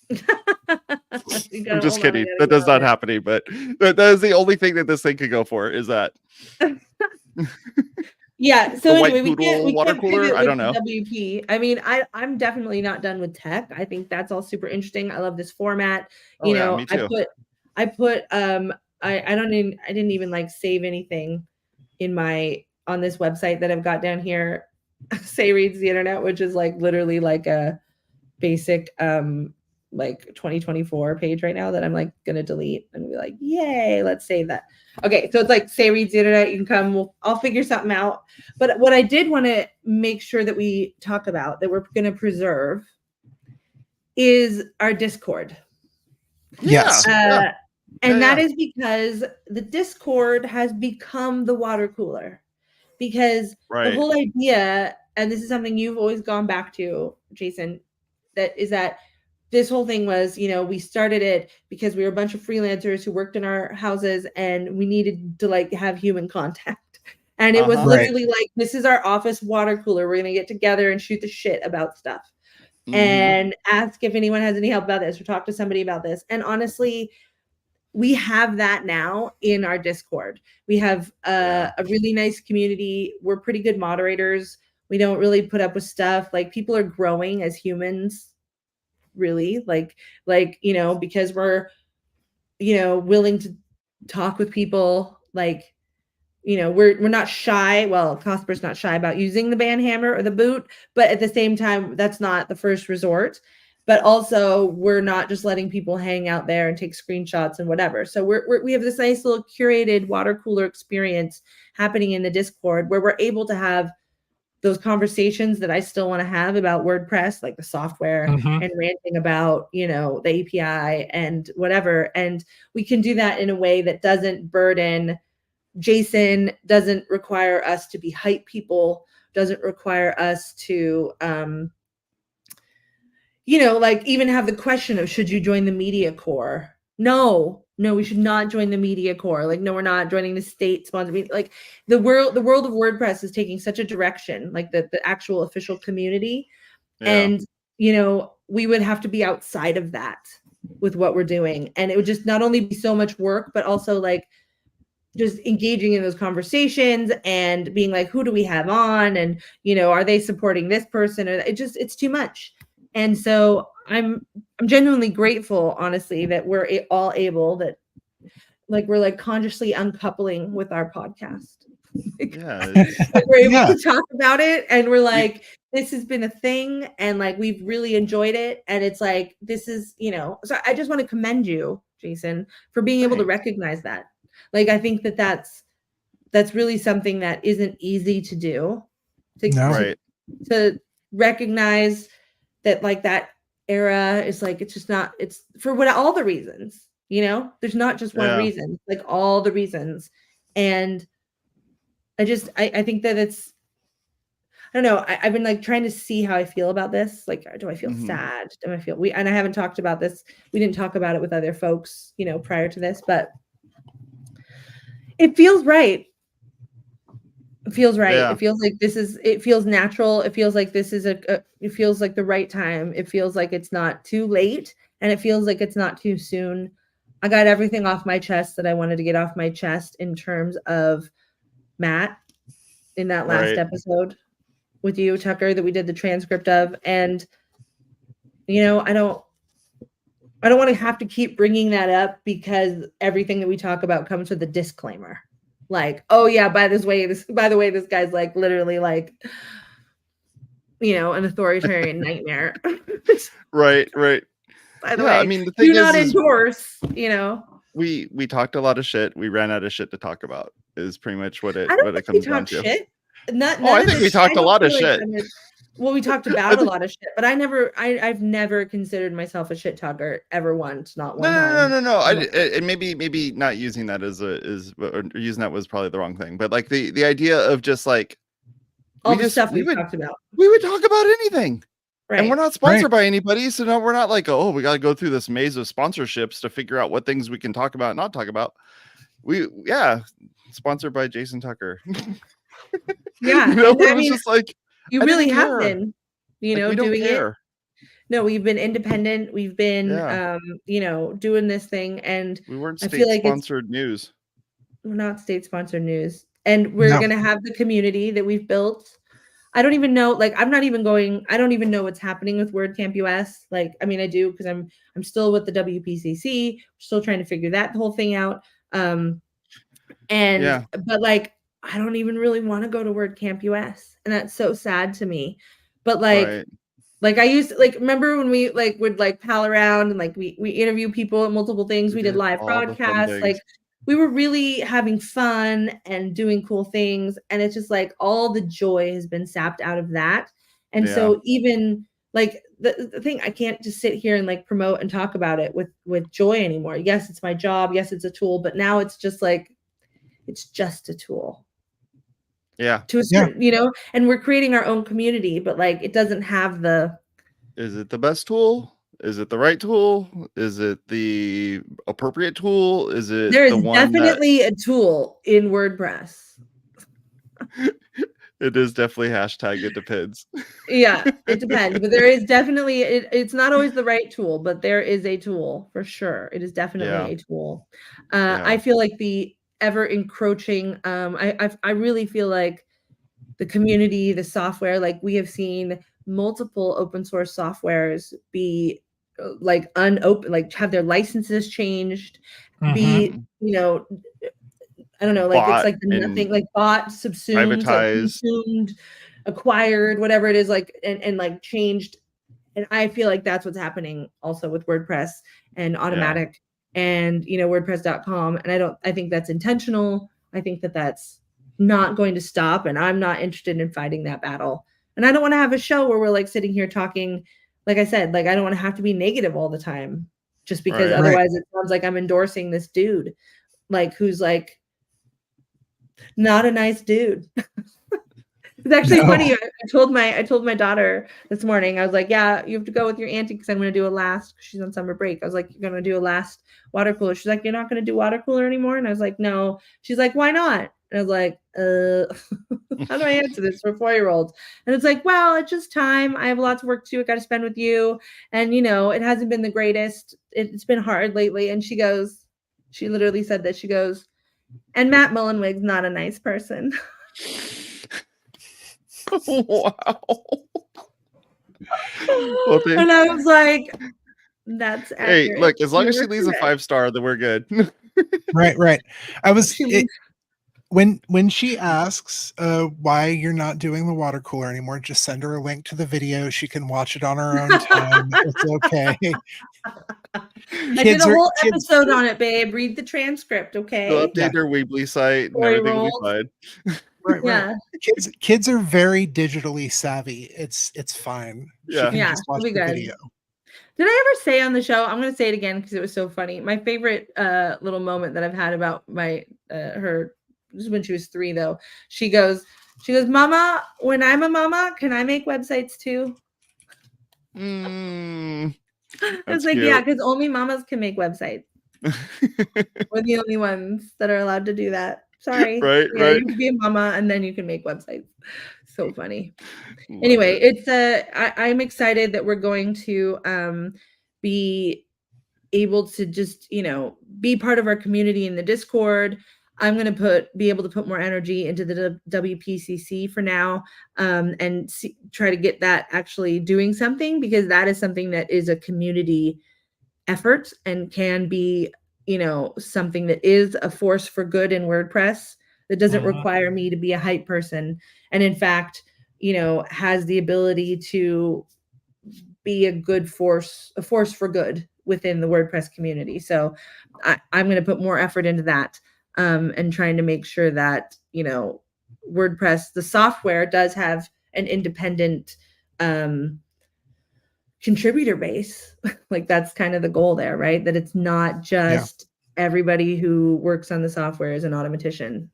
I'm just kidding. That does not happening, but that is the only thing that this thing could go for, is that. Yeah. So anyway, we can't water cooler. I don't know. WP. I mean, I'm definitely not done with tech. I think that's all super interesting. I love this format. Me too. I didn't even like save anything on this website that I've got down here. Say reads the internet, which is like literally like a basic like 2024 page right now that I'm like gonna delete and be like, yay, let's save that. Okay, so it's like Say reads the internet. You can come. I'll figure something out. But what I did want to make sure that we talk about, that we're going to preserve, is our Discord. Yes. That is because the Discord has become the water cooler. Because the whole idea, and this is something you've always gone back to, Jason, that this whole thing was, we started it because we were a bunch of freelancers who worked in our houses and we needed to like have human contact. And it was literally like, this is our office water cooler. We're going to get together and shoot the shit about stuff and ask if anyone has any help about this or talk to somebody about this. And honestly, we have that now in our Discord. We have a really nice community. We're pretty good moderators. We don't really put up with stuff. Like, people are growing as humans. Really, like because we're willing to talk with people, like we're not shy. Well, Cosper's not shy about using the band hammer or the boot, but at the same time, that's not the first resort. But also, we're not just letting people hang out there and take screenshots and whatever. So we have this nice little curated water cooler experience happening in the Discord, where we're able to have those conversations that I still want to have about WordPress, like the software, and ranting about, the API and whatever. And we can do that in a way that doesn't burden Jason doesn't require us to be hype people, doesn't require us to, like even have the question of, should you join the media corps? No, we should not join the media corps. Like, no, we're not joining the state sponsored media. Like the world of WordPress is taking such a direction, like the actual official community. And, we would have to be outside of that with what we're doing. And it would just not only be so much work, but also like just engaging in those conversations and being like, who do we have on? And, are they supporting this person? Or it's too much. And so I'm genuinely grateful, honestly, that we're all able, that like we're like consciously uncoupling with our podcast. Like we're able to talk about it, and we're like, this has been a thing, and like we've really enjoyed it, and it's like, this is, so I just want to commend you, Jason, for being able to recognize that. Like, I think that's really something that isn't easy to do, to recognize that, like, that era is like, it's just not, it's for all the reasons, there's not just one reason, like all the reasons. And I think that it's, I don't know. I've been like trying to see how I feel about this. Like, do I feel sad? Do I feel and I haven't talked about this. We didn't talk about it with other folks, prior to this, but it feels right. It feels right. Yeah. It feels like it feels natural. It feels like this is it feels like the right time. It feels like it's not too late, and it feels like it's not too soon. I got everything off my chest that I wanted to get off my chest in terms of Matt in that last episode with you, Tucker, that we did the transcript of. And, I don't want to have to keep bringing that up, because everything that we talk about comes with a disclaimer. Like, oh yeah, by the way, this guy's like literally like, an authoritarian nightmare. Right. By the way, I mean, the thing do not endorse, We talked a lot of shit. We ran out of shit to talk about, is pretty much what it comes down to. Shit. I think we talked a lot of shit. Well, we talked about a lot of shit, but I've never considered myself a shit talker ever once, not one time. No. And maybe not using that or using that was probably the wrong thing. But like the idea of just like all the stuff we talked about. We would talk about anything. Right. And we're not sponsored by anybody, so no, we're not like, oh, we got to go through this maze of sponsorships to figure out what things we can talk about and not talk about. Sponsored by Jason Tucker. Yeah, it was just like, you really have been, doing it. No, we've been independent. We've been, doing this thing, and we weren't state-sponsored news. We're not state-sponsored news, and we're gonna have the community that we've built. I don't even know, like, I don't even know what's happening with WordCamp US. Like, I mean, I do, because I'm still with the WPCC, still trying to figure that whole thing out. But like, I don't even really want to go to WordCamp US, and that's so sad to me. But like, like I used to, like, remember when we like would like pal around and like we interview people at multiple things. We did live broadcasts, like we were really having fun and doing cool things. And it's just like all the joy has been sapped out of that. And so even like the thing, I can't just sit here and like promote and talk about it with joy anymore. Yes, it's my job. Yes, it's a tool, but now it's just like, it's just a tool. Yeah. To a certain, and we're creating our own community, but like, it doesn't have is it the best tool? Is it the right tool? Is it the appropriate tool? Is it there is the one definitely a tool in WordPress. It is definitely #it depends. Yeah, it depends, but there is definitely it's not always the right tool, but there is a tool for sure. It is definitely a tool. I feel like the ever encroaching, I really feel like the community, the software, like we have seen multiple open source softwares be like like have their licenses changed, be, I don't know, like it's like nothing, like bought, subsumed, like consumed, acquired, whatever it is, like and like changed. And I feel like that's what's happening also with WordPress and Automatic and WordPress.com. And I think that's intentional. I think that that's not going to stop, and I'm not interested in fighting that battle. And I don't want to have a show where we're like sitting here talking, like I said, like I don't want to have to be negative all the time, just because otherwise it sounds like I'm endorsing this dude, like who's like, Not a nice dude. It's actually No. funny. I told my daughter this morning, I was like, yeah, you have to go with your auntie because I'm going to do a last, she's on summer break. I was like, you're going to do a last water cooler. She's like, you're not going to do water cooler anymore? And I was like, no. She's like, why not? And I was like, how do I answer this for 4-year-olds? And it's like, well, it's just time. I have lots of work to do. I got to spend with you. And, you know, it hasn't been the greatest. It's been hard lately. And she literally said that. She goes, and Matt Mullenweg's not a nice person. Wow. Well, And I was like, that's accurate. hey, look, as long You as she were leaves a correct. 5-star, then we're good. Right. I was She- when she asks why you're not doing the water cooler anymore, just send her a link to the video. She can watch it on her own time. It's okay. I did a whole episode on it, babe. Read the transcript, She'll okay? update her Weebly site and everything will be 4-year-olds. fine. Right. Yeah. Kids are very digitally savvy. It's fine. Yeah. She can Yeah, just watch it'll the be good. video. Did I ever say on the show? I'm going to say it again because it was so funny. My favorite little moment that I've had about my her, this is when she was 3 though. She goes, Mama, when I'm a mama, can I make websites too? Mm, I that's was like, yeah, cute. because only mamas can make websites. We're the only ones that are allowed to do that. Sorry. Right, Yeah, right. you can be a mama and then you can make websites. So funny. Love Anyway, it. it's I'm excited that we're going to be able to just, you know, be part of our community in the Discord. I'm going to be able to put more energy into the WPCC for now, and try to get that actually doing something, because that is something that is a community effort and can be, you know, something that is a force for good in WordPress that doesn't require me to be a hype person. And in fact, you know, has the ability to be a force for good within the WordPress community. So I'm going to put more effort into that, and trying to make sure that, you know, WordPress, the software, does have an independent contributor base. Like that's kind of the goal there, right? That it's not just everybody who works on the software is an automatician.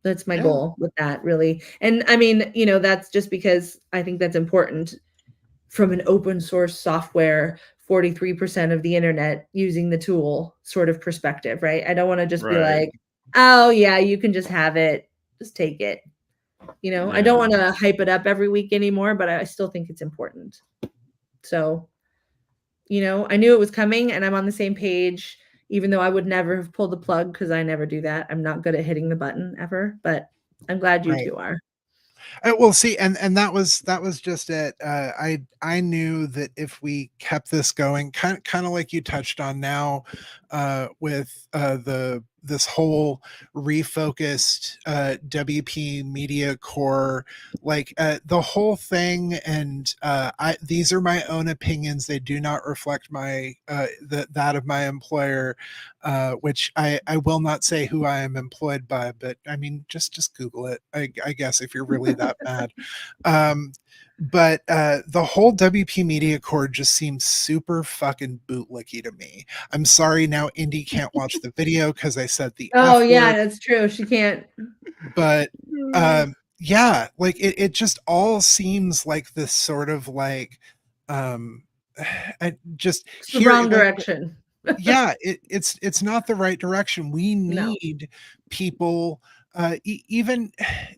That's my goal with that, really. And I mean, you know, that's just because I think that's important from an open source software, 43% of the internet using the tool sort of perspective, right? I don't want to just be like, oh yeah, you can just have it, just take it. You know, I don't want to hype it up every week anymore, but I still think it's important. So, you know, I knew it was coming and I'm on the same page, even though I would never have pulled the plug because I never do that. I'm not good at hitting the button ever, but I'm glad you two are. Well, see, and that was just it. I knew that if we kept this going, kind of like you touched on now, with this whole refocused WP Media Core, like the whole thing, and these are my own opinions. They do not reflect my that of my employer, which I will not say who I am employed by, but I mean, just Google it. I guess if you're really that mad. But the whole WP Media Core just seems super fucking bootlicky to me. I'm sorry, now Indy can't watch the video because I said the Oh F yeah, word, that's true. She can't. but yeah, like it just all seems like this sort of like just It's the wrong direction. yeah, it's not the right direction. We No. need people, even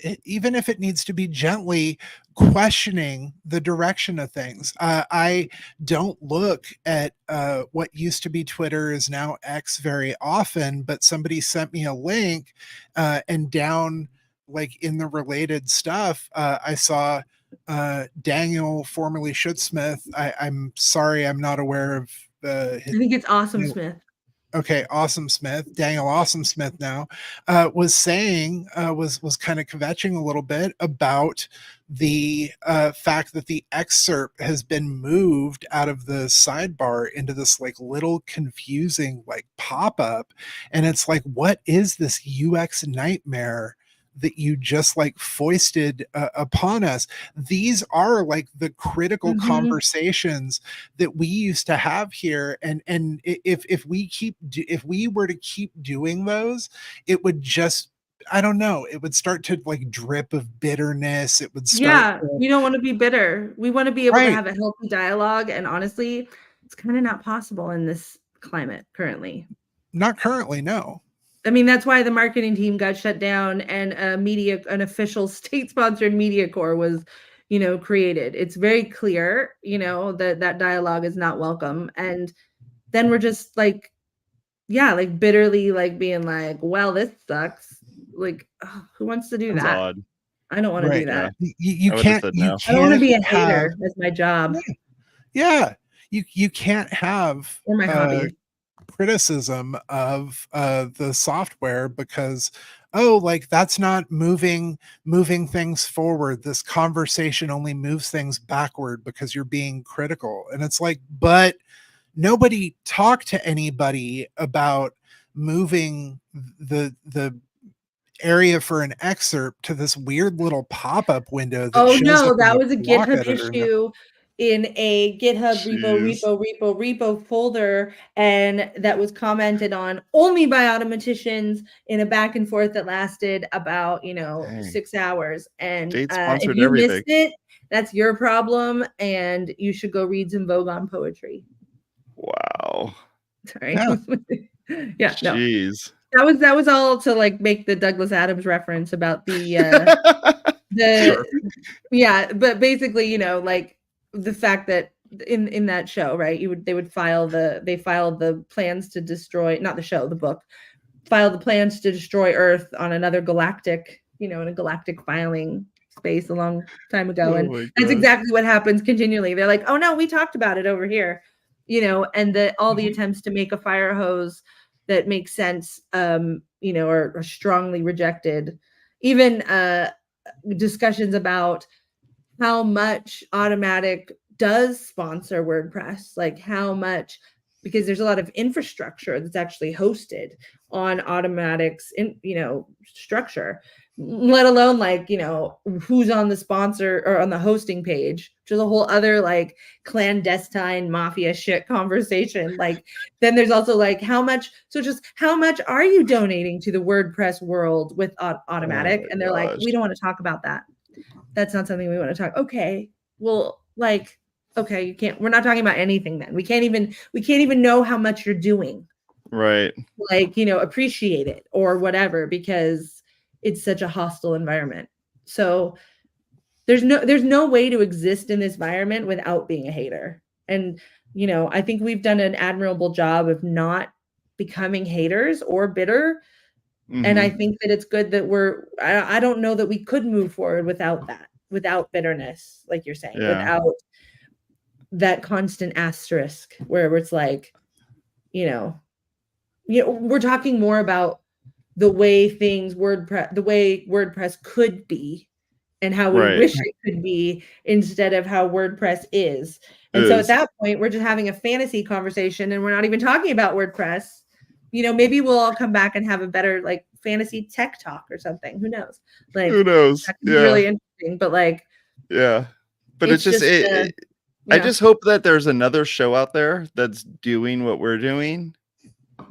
if it needs to be gently questioning the direction of things. I don't look at what used to be Twitter is now X very often, but somebody sent me a link, and down like in the related stuff, I saw Daniel, formerly Schutzsmith. I'm sorry, I'm not aware of I think it's Awesome Smith. Okay, Awesome Smith, Daniel Awesome Smith now, was saying, was kind of kvetching a little bit about the fact that the excerpt has been moved out of the sidebar into this like little confusing like pop-up, and it's like, what is this UX nightmare that you just like foisted upon us? These are like the critical conversations that we used to have here, and if we were to keep doing those, it would just I don't know, it would start to like drip of bitterness. It would start Yeah, to, we don't want to be bitter. We want to be able to right. have a healthy dialogue. And honestly, it's kind of not possible in this climate currently. Not currently, no. I mean, that's why the marketing team got shut down and an official state-sponsored media corps was, created. It's very clear, that dialogue is not welcome. And then we're just like, like bitterly like being like, well, this sucks. Like, who wants to do That's that? odd. I don't want to do that. You I would've can't, said you no. I don't want to can't be a have, hater. That's my job yeah, you can't have or my hobby. criticism of the software because, oh, like that's not moving things forward. This conversation only moves things backward because you're being critical. And it's like, but nobody talked to anybody about moving the area for an excerpt to this weird little pop-up window that Oh shows no, up in that the was a block GitHub editor. issue in a GitHub Jeez. repo folder, and that was commented on only by automaticians in a back and forth that lasted about Dang. 6 hours. And State if sponsored you everything. missed it, that's your problem, and you should go read some Vogon poetry. Wow. Sorry. Yeah. Yeah, no. Jeez. That was all to like make the Douglas Adams reference about the Sure. yeah, but basically, like the fact that in that show, right, they filed the plans to destroy, not the show, the book, filed the plans to destroy Earth on another galactic, in a galactic filing space a long time ago. Oh And my that's gosh. exactly what happens continually. They're like, oh no, we talked about it over here, and all the attempts to make a fire hose that makes sense, are strongly rejected. Even discussions about how much Automatic does sponsor WordPress, like how much, because there's a lot of infrastructure that's actually hosted on Automatic's structure, let alone like who's on the sponsor or on the hosting page, which is a whole other like clandestine mafia shit conversation. Like then there's also like how much are you donating to the WordPress world with Automatic? Oh And they're like, we don't want to talk about that. That's not something we want to talk. Okay, well, like, okay, you can't. We're not talking about anything then. We can't even know how much you're doing. Right. Like, appreciate it or whatever, because it's such a hostile environment. So there's no way to exist in this environment without being a hater. And I think we've done an admirable job of not becoming haters or bitter. And I think that it's good that I don't know that we could move forward without that, without bitterness, like you're saying, without that constant asterisk where it's like, we're talking more about the way WordPress could be and how we wish it could be instead of how WordPress is. And so at that point, we're just having a fantasy conversation and we're not even talking about WordPress. Maybe we'll all come back and have a better like fantasy tech talk or something. Who knows? Like, who knows? that could be really interesting, but like, yeah, but it's just I just hope that there's another show out there that's doing what we're doing.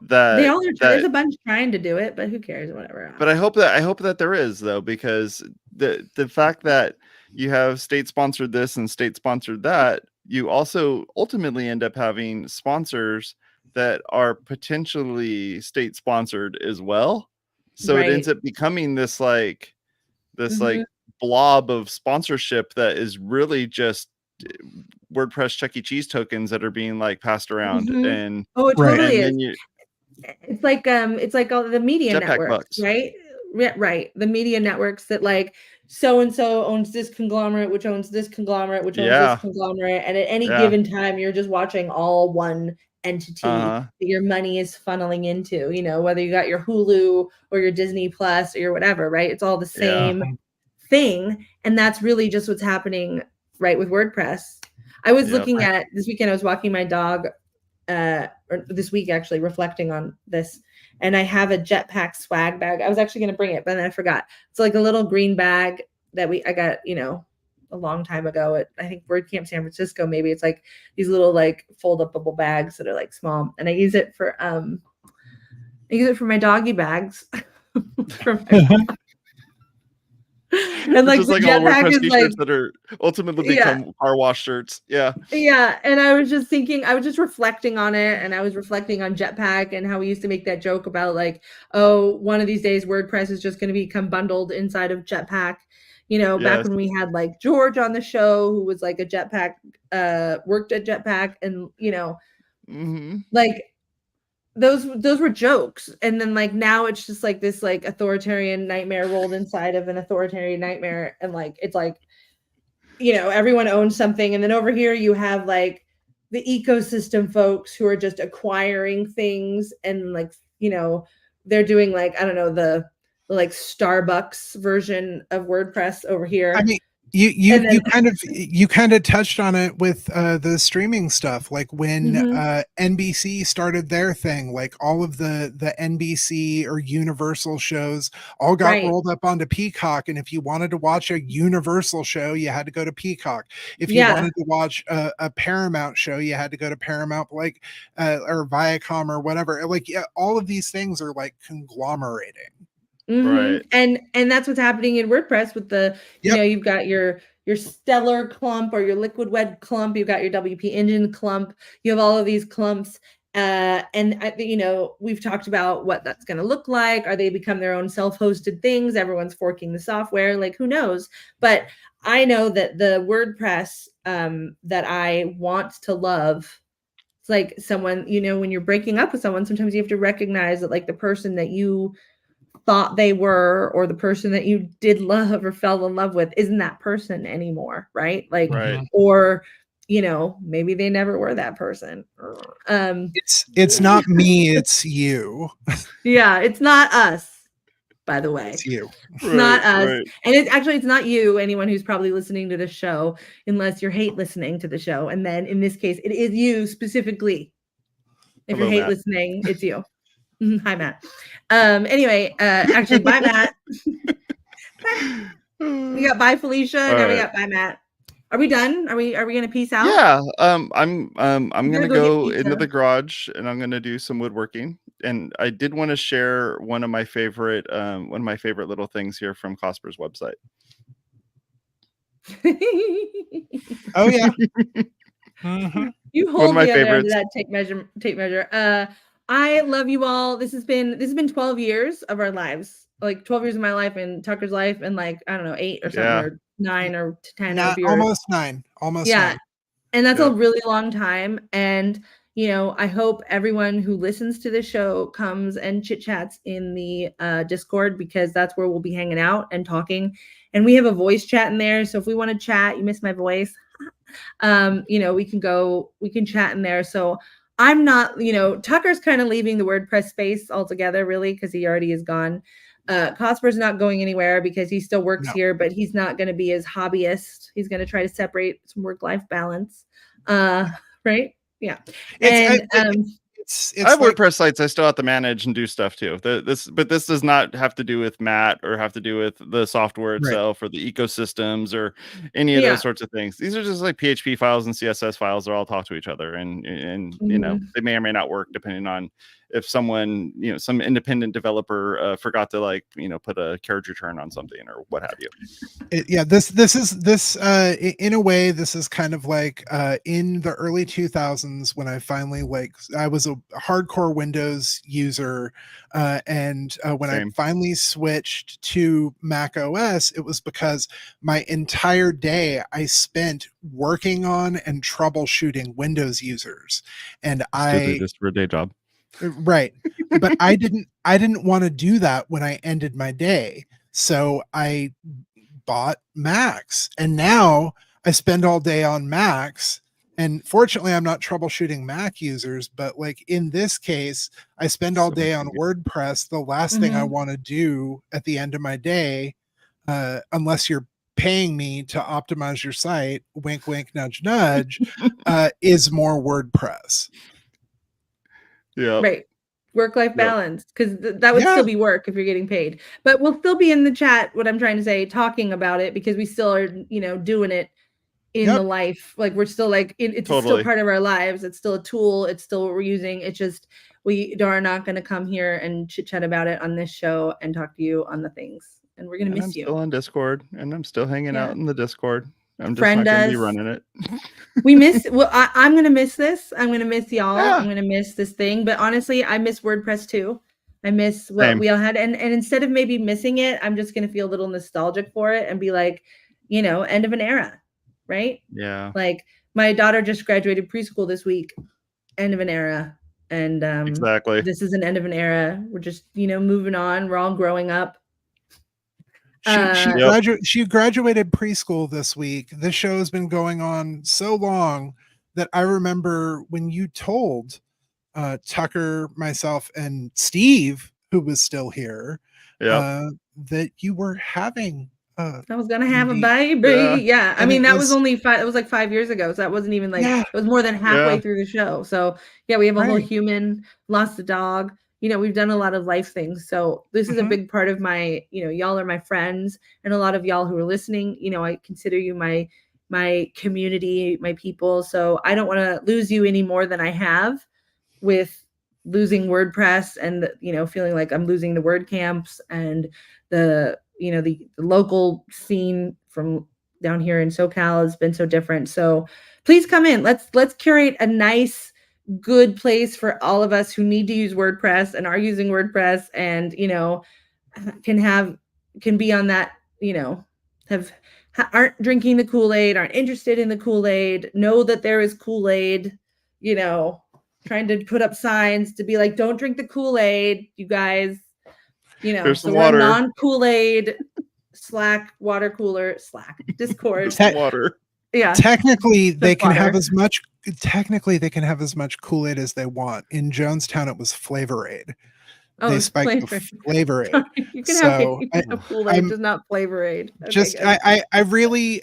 They all are. There's a bunch trying to do it, but who cares? Whatever. But I hope that there is, though, because the fact that you have state sponsored this and state sponsored that, you also ultimately end up having sponsors that are potentially state sponsored as well. So it ends up becoming this like blob of sponsorship that is really just WordPress Chuck E. Cheese tokens that are being like passed around. And oh, it totally is. Then it's like all the media networks, right? Right. The media networks that like so and so owns this conglomerate, which owns this conglomerate, which owns this conglomerate, and at any given time, you're just watching all one entity that your money is funneling into. Whether you got your Hulu or your Disney Plus or your whatever, right? It's all the same thing, and that's really just what's happening, right, with WordPress. I was looking at this weekend. I was walking my dog. Or this week actually reflecting on this, and I have a Jetpack swag bag. I was actually going to bring it, but then I forgot. It's like a little green bag that I got, a long time ago at, I think, WordCamp San Francisco. Maybe it's like these little like fold-upable bags that are like small, and I use it for my doggy bags. from my blog. And like just the like all the jetpack WordPress is t-shirts like, that are ultimately yeah. become car wash shirts. Yeah. Yeah, and I was just thinking, I was just reflecting on it, and I was reflecting on Jetpack and how we used to make that joke about like, oh, one of these days WordPress is just going to become bundled inside of Jetpack. You know, back Yes. when we had like George on the show, who was like a Jetpack, worked at Jetpack, and you know, like those were jokes, and then like now it's just like this like authoritarian nightmare rolled inside of an authoritarian nightmare, and like it's like, you know, everyone owns something, and then over here you have like the ecosystem folks who are just acquiring things, and like, you know, they're doing like, I don't know, the like Starbucks version of WordPress over here. I mean, And then you kind of touched on it with the streaming stuff, like when NBC started their thing, like all of the NBC or Universal shows all got right. rolled up onto Peacock, and if you wanted to watch a Universal show, you had to go to Peacock. If you Yeah. wanted to watch a Paramount show, you had to go to Paramount, like or Viacom or whatever. Like, yeah, all of these things are like conglomerating. Right. And that's what's happening in WordPress with the, you Yep. know, you've got your Stellar clump or your Liquid Web clump, you've got your WP Engine clump, you have all of these clumps. And you know, we've talked about what that's going to look like. Are they become their own self-hosted things? Everyone's forking the software, like who knows? But I know that the WordPress that I want to love, it's like someone, you know, when you're breaking up with someone, sometimes you have to recognize that like the person that you thought they were, or the person that you did love or fell in love with, isn't that person anymore, right? Like, Right. or you know, maybe they never were that person. It's not me, it's you. Yeah, it's not us, by the way. It's you. It's not us. Right. And it's actually, it's not you, anyone who's probably listening to the show, unless you're hate listening to the show. And then in this case, it is you specifically. If Hello, you're hate Matt. listening, it's you. Hi, Matt. Anyway, actually, bye, Matt. Bye. We got bye, Felicia. All Now we right. got bye, Matt. Are we done? Are we gonna peace out? Yeah. I'm gonna go go get into pizza. the garage and I'm gonna do some woodworking. And I did want to share one of my favorite little things here from Cosper's website. Oh yeah. You One of hold my the other end of favorites. that tape measure. I love you all. This has been 12 years of our lives, like 12 years of my life and Tucker's life, and like, I don't know, 8 or something, Yeah. or 9 or 10 Not of yours. almost 9. Almost Yeah. 9. And that's a Yep. really long time. And, you know, I hope everyone who listens to the show comes and chit chats in the Discord, because that's where we'll be hanging out and talking. And we have a voice chat in there. So if we want to chat, you miss my voice, you know, we can chat in there. So I'm not, you know, Tucker's kind of leaving the WordPress space altogether, really, because he already is gone. Cosper's not going anywhere because he still works here, but he's not going to be as hobbyist. He's going to try to separate some work-life balance. Right? Yeah. I have WordPress sites I still have to manage and do stuff too. But this does not have to do with Matt or have to do with the software itself or the ecosystems or any of those sorts of things. These are just like PHP files and CSS files that all talk to each other, and you know, they may or may not work depending on if someone, you know, some independent developer forgot to, like, you know, put a carriage return on something or what have you. This in a way, this is kind of like in the early 2000s when I finally, like, I was a hardcore Windows user, and when I finally switched to Mac OS, it was because my entire day I spent working on and troubleshooting Windows users, and I just for a day job. Right. But I didn't want to do that when I ended my day. So I bought Macs, and now I spend all day on Macs. And fortunately, I'm not troubleshooting Mac users, but like in this case, I spend all day on WordPress. The last thing I want to do at the end of my day, unless you're paying me to optimize your site, wink, wink, nudge, nudge, is more WordPress. Yeah. Right. Work-life balance, because that would still be work if you're getting paid. But we'll still be in the chat, what I'm trying to say, talking about it, because we still are, you know, doing it in the life. Like, we're still like, it's still part of our lives. It's still a tool. It's still what we're using. It's just, we are not going to come here and chit chat about it on this show and talk to you on the things. And we're going to And I'm miss you. still on Discord, and I'm still hanging Yeah. out in the Discord. I'm just Friend not going to be us. running it. We miss, well, I'm going to miss this. I'm going to miss y'all. Yeah. I'm going to miss this thing. But honestly, I miss WordPress too. I miss what Same. we all had. And instead of maybe missing it, I'm just going to feel a little nostalgic for it and be like, you know, end of an era, right? Yeah. Like my daughter just graduated preschool this week, end of an era. And Exactly. this is an end of an era. We're just, you know, moving on. We're all growing up. She graduated preschool this week. This show has been going on so long that I remember when you told Tucker, myself, and Steve, who was still here, that you were having I was gonna have a baby. Yeah. I mean, that was only 5, it was like 5 years ago. So that wasn't even like, it was more than halfway through the show. So yeah, we have a whole human, lost a dog. You know, we've done a lot of life things. So this is a big part of my, you know, y'all are my friends, and a lot of y'all who are listening, you know, I consider you my community, my people. So I don't want to lose you any more than I have with losing WordPress and, you know, feeling like I'm losing the WordCamps and the, you know, the local scene from down here in SoCal has been so different. So please come in. Let's curate a nice, good place for all of us who need to use WordPress and are using WordPress and, you know, can be on that, you know, aren't drinking the Kool-Aid, aren't interested in the Kool-Aid, know that there is Kool-Aid, you know, trying to put up signs to be like, don't drink the Kool-Aid, you guys, you know. There's so water. We're non-Kool-Aid Slack water cooler Slack Discord. Water. Yeah. Technically, they can have as much Kool-Aid as they want. In Jonestown, it was Flavor-Aid. They spiked the Flavor-Aid. You can have Kool-Aid, just not Flavor-Aid. Okay, I really,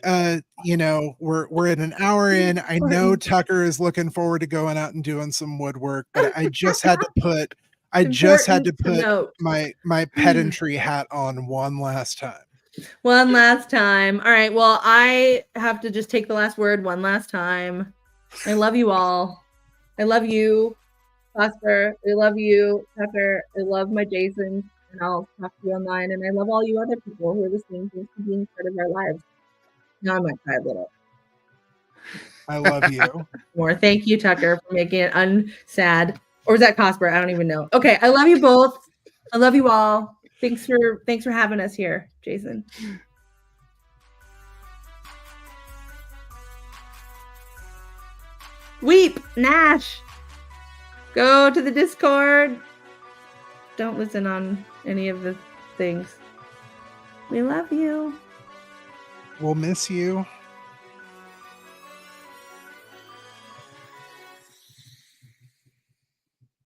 you know, we're at an hour in. I know Tucker is looking forward to going out and doing some woodwork, but I just had to put my pedantry hat on one last time. One last time. All right. Well, I have to just take the last word one last time. I love you all. I love you, Oscar. I love you, Tucker. I love my Jason, and I'll talk to you online. And I love all you other people who are listening to being part of our lives. Now I might cry a little. I love you. More. Thank you, Tucker, for making it unsad. Or is that Cosper? I don't even know. Okay. I love you both. I love you all. Thanks for having us here, Jason. Weep, Nash. Go to the Discord. Don't listen on any of the things. We love you. We'll miss you.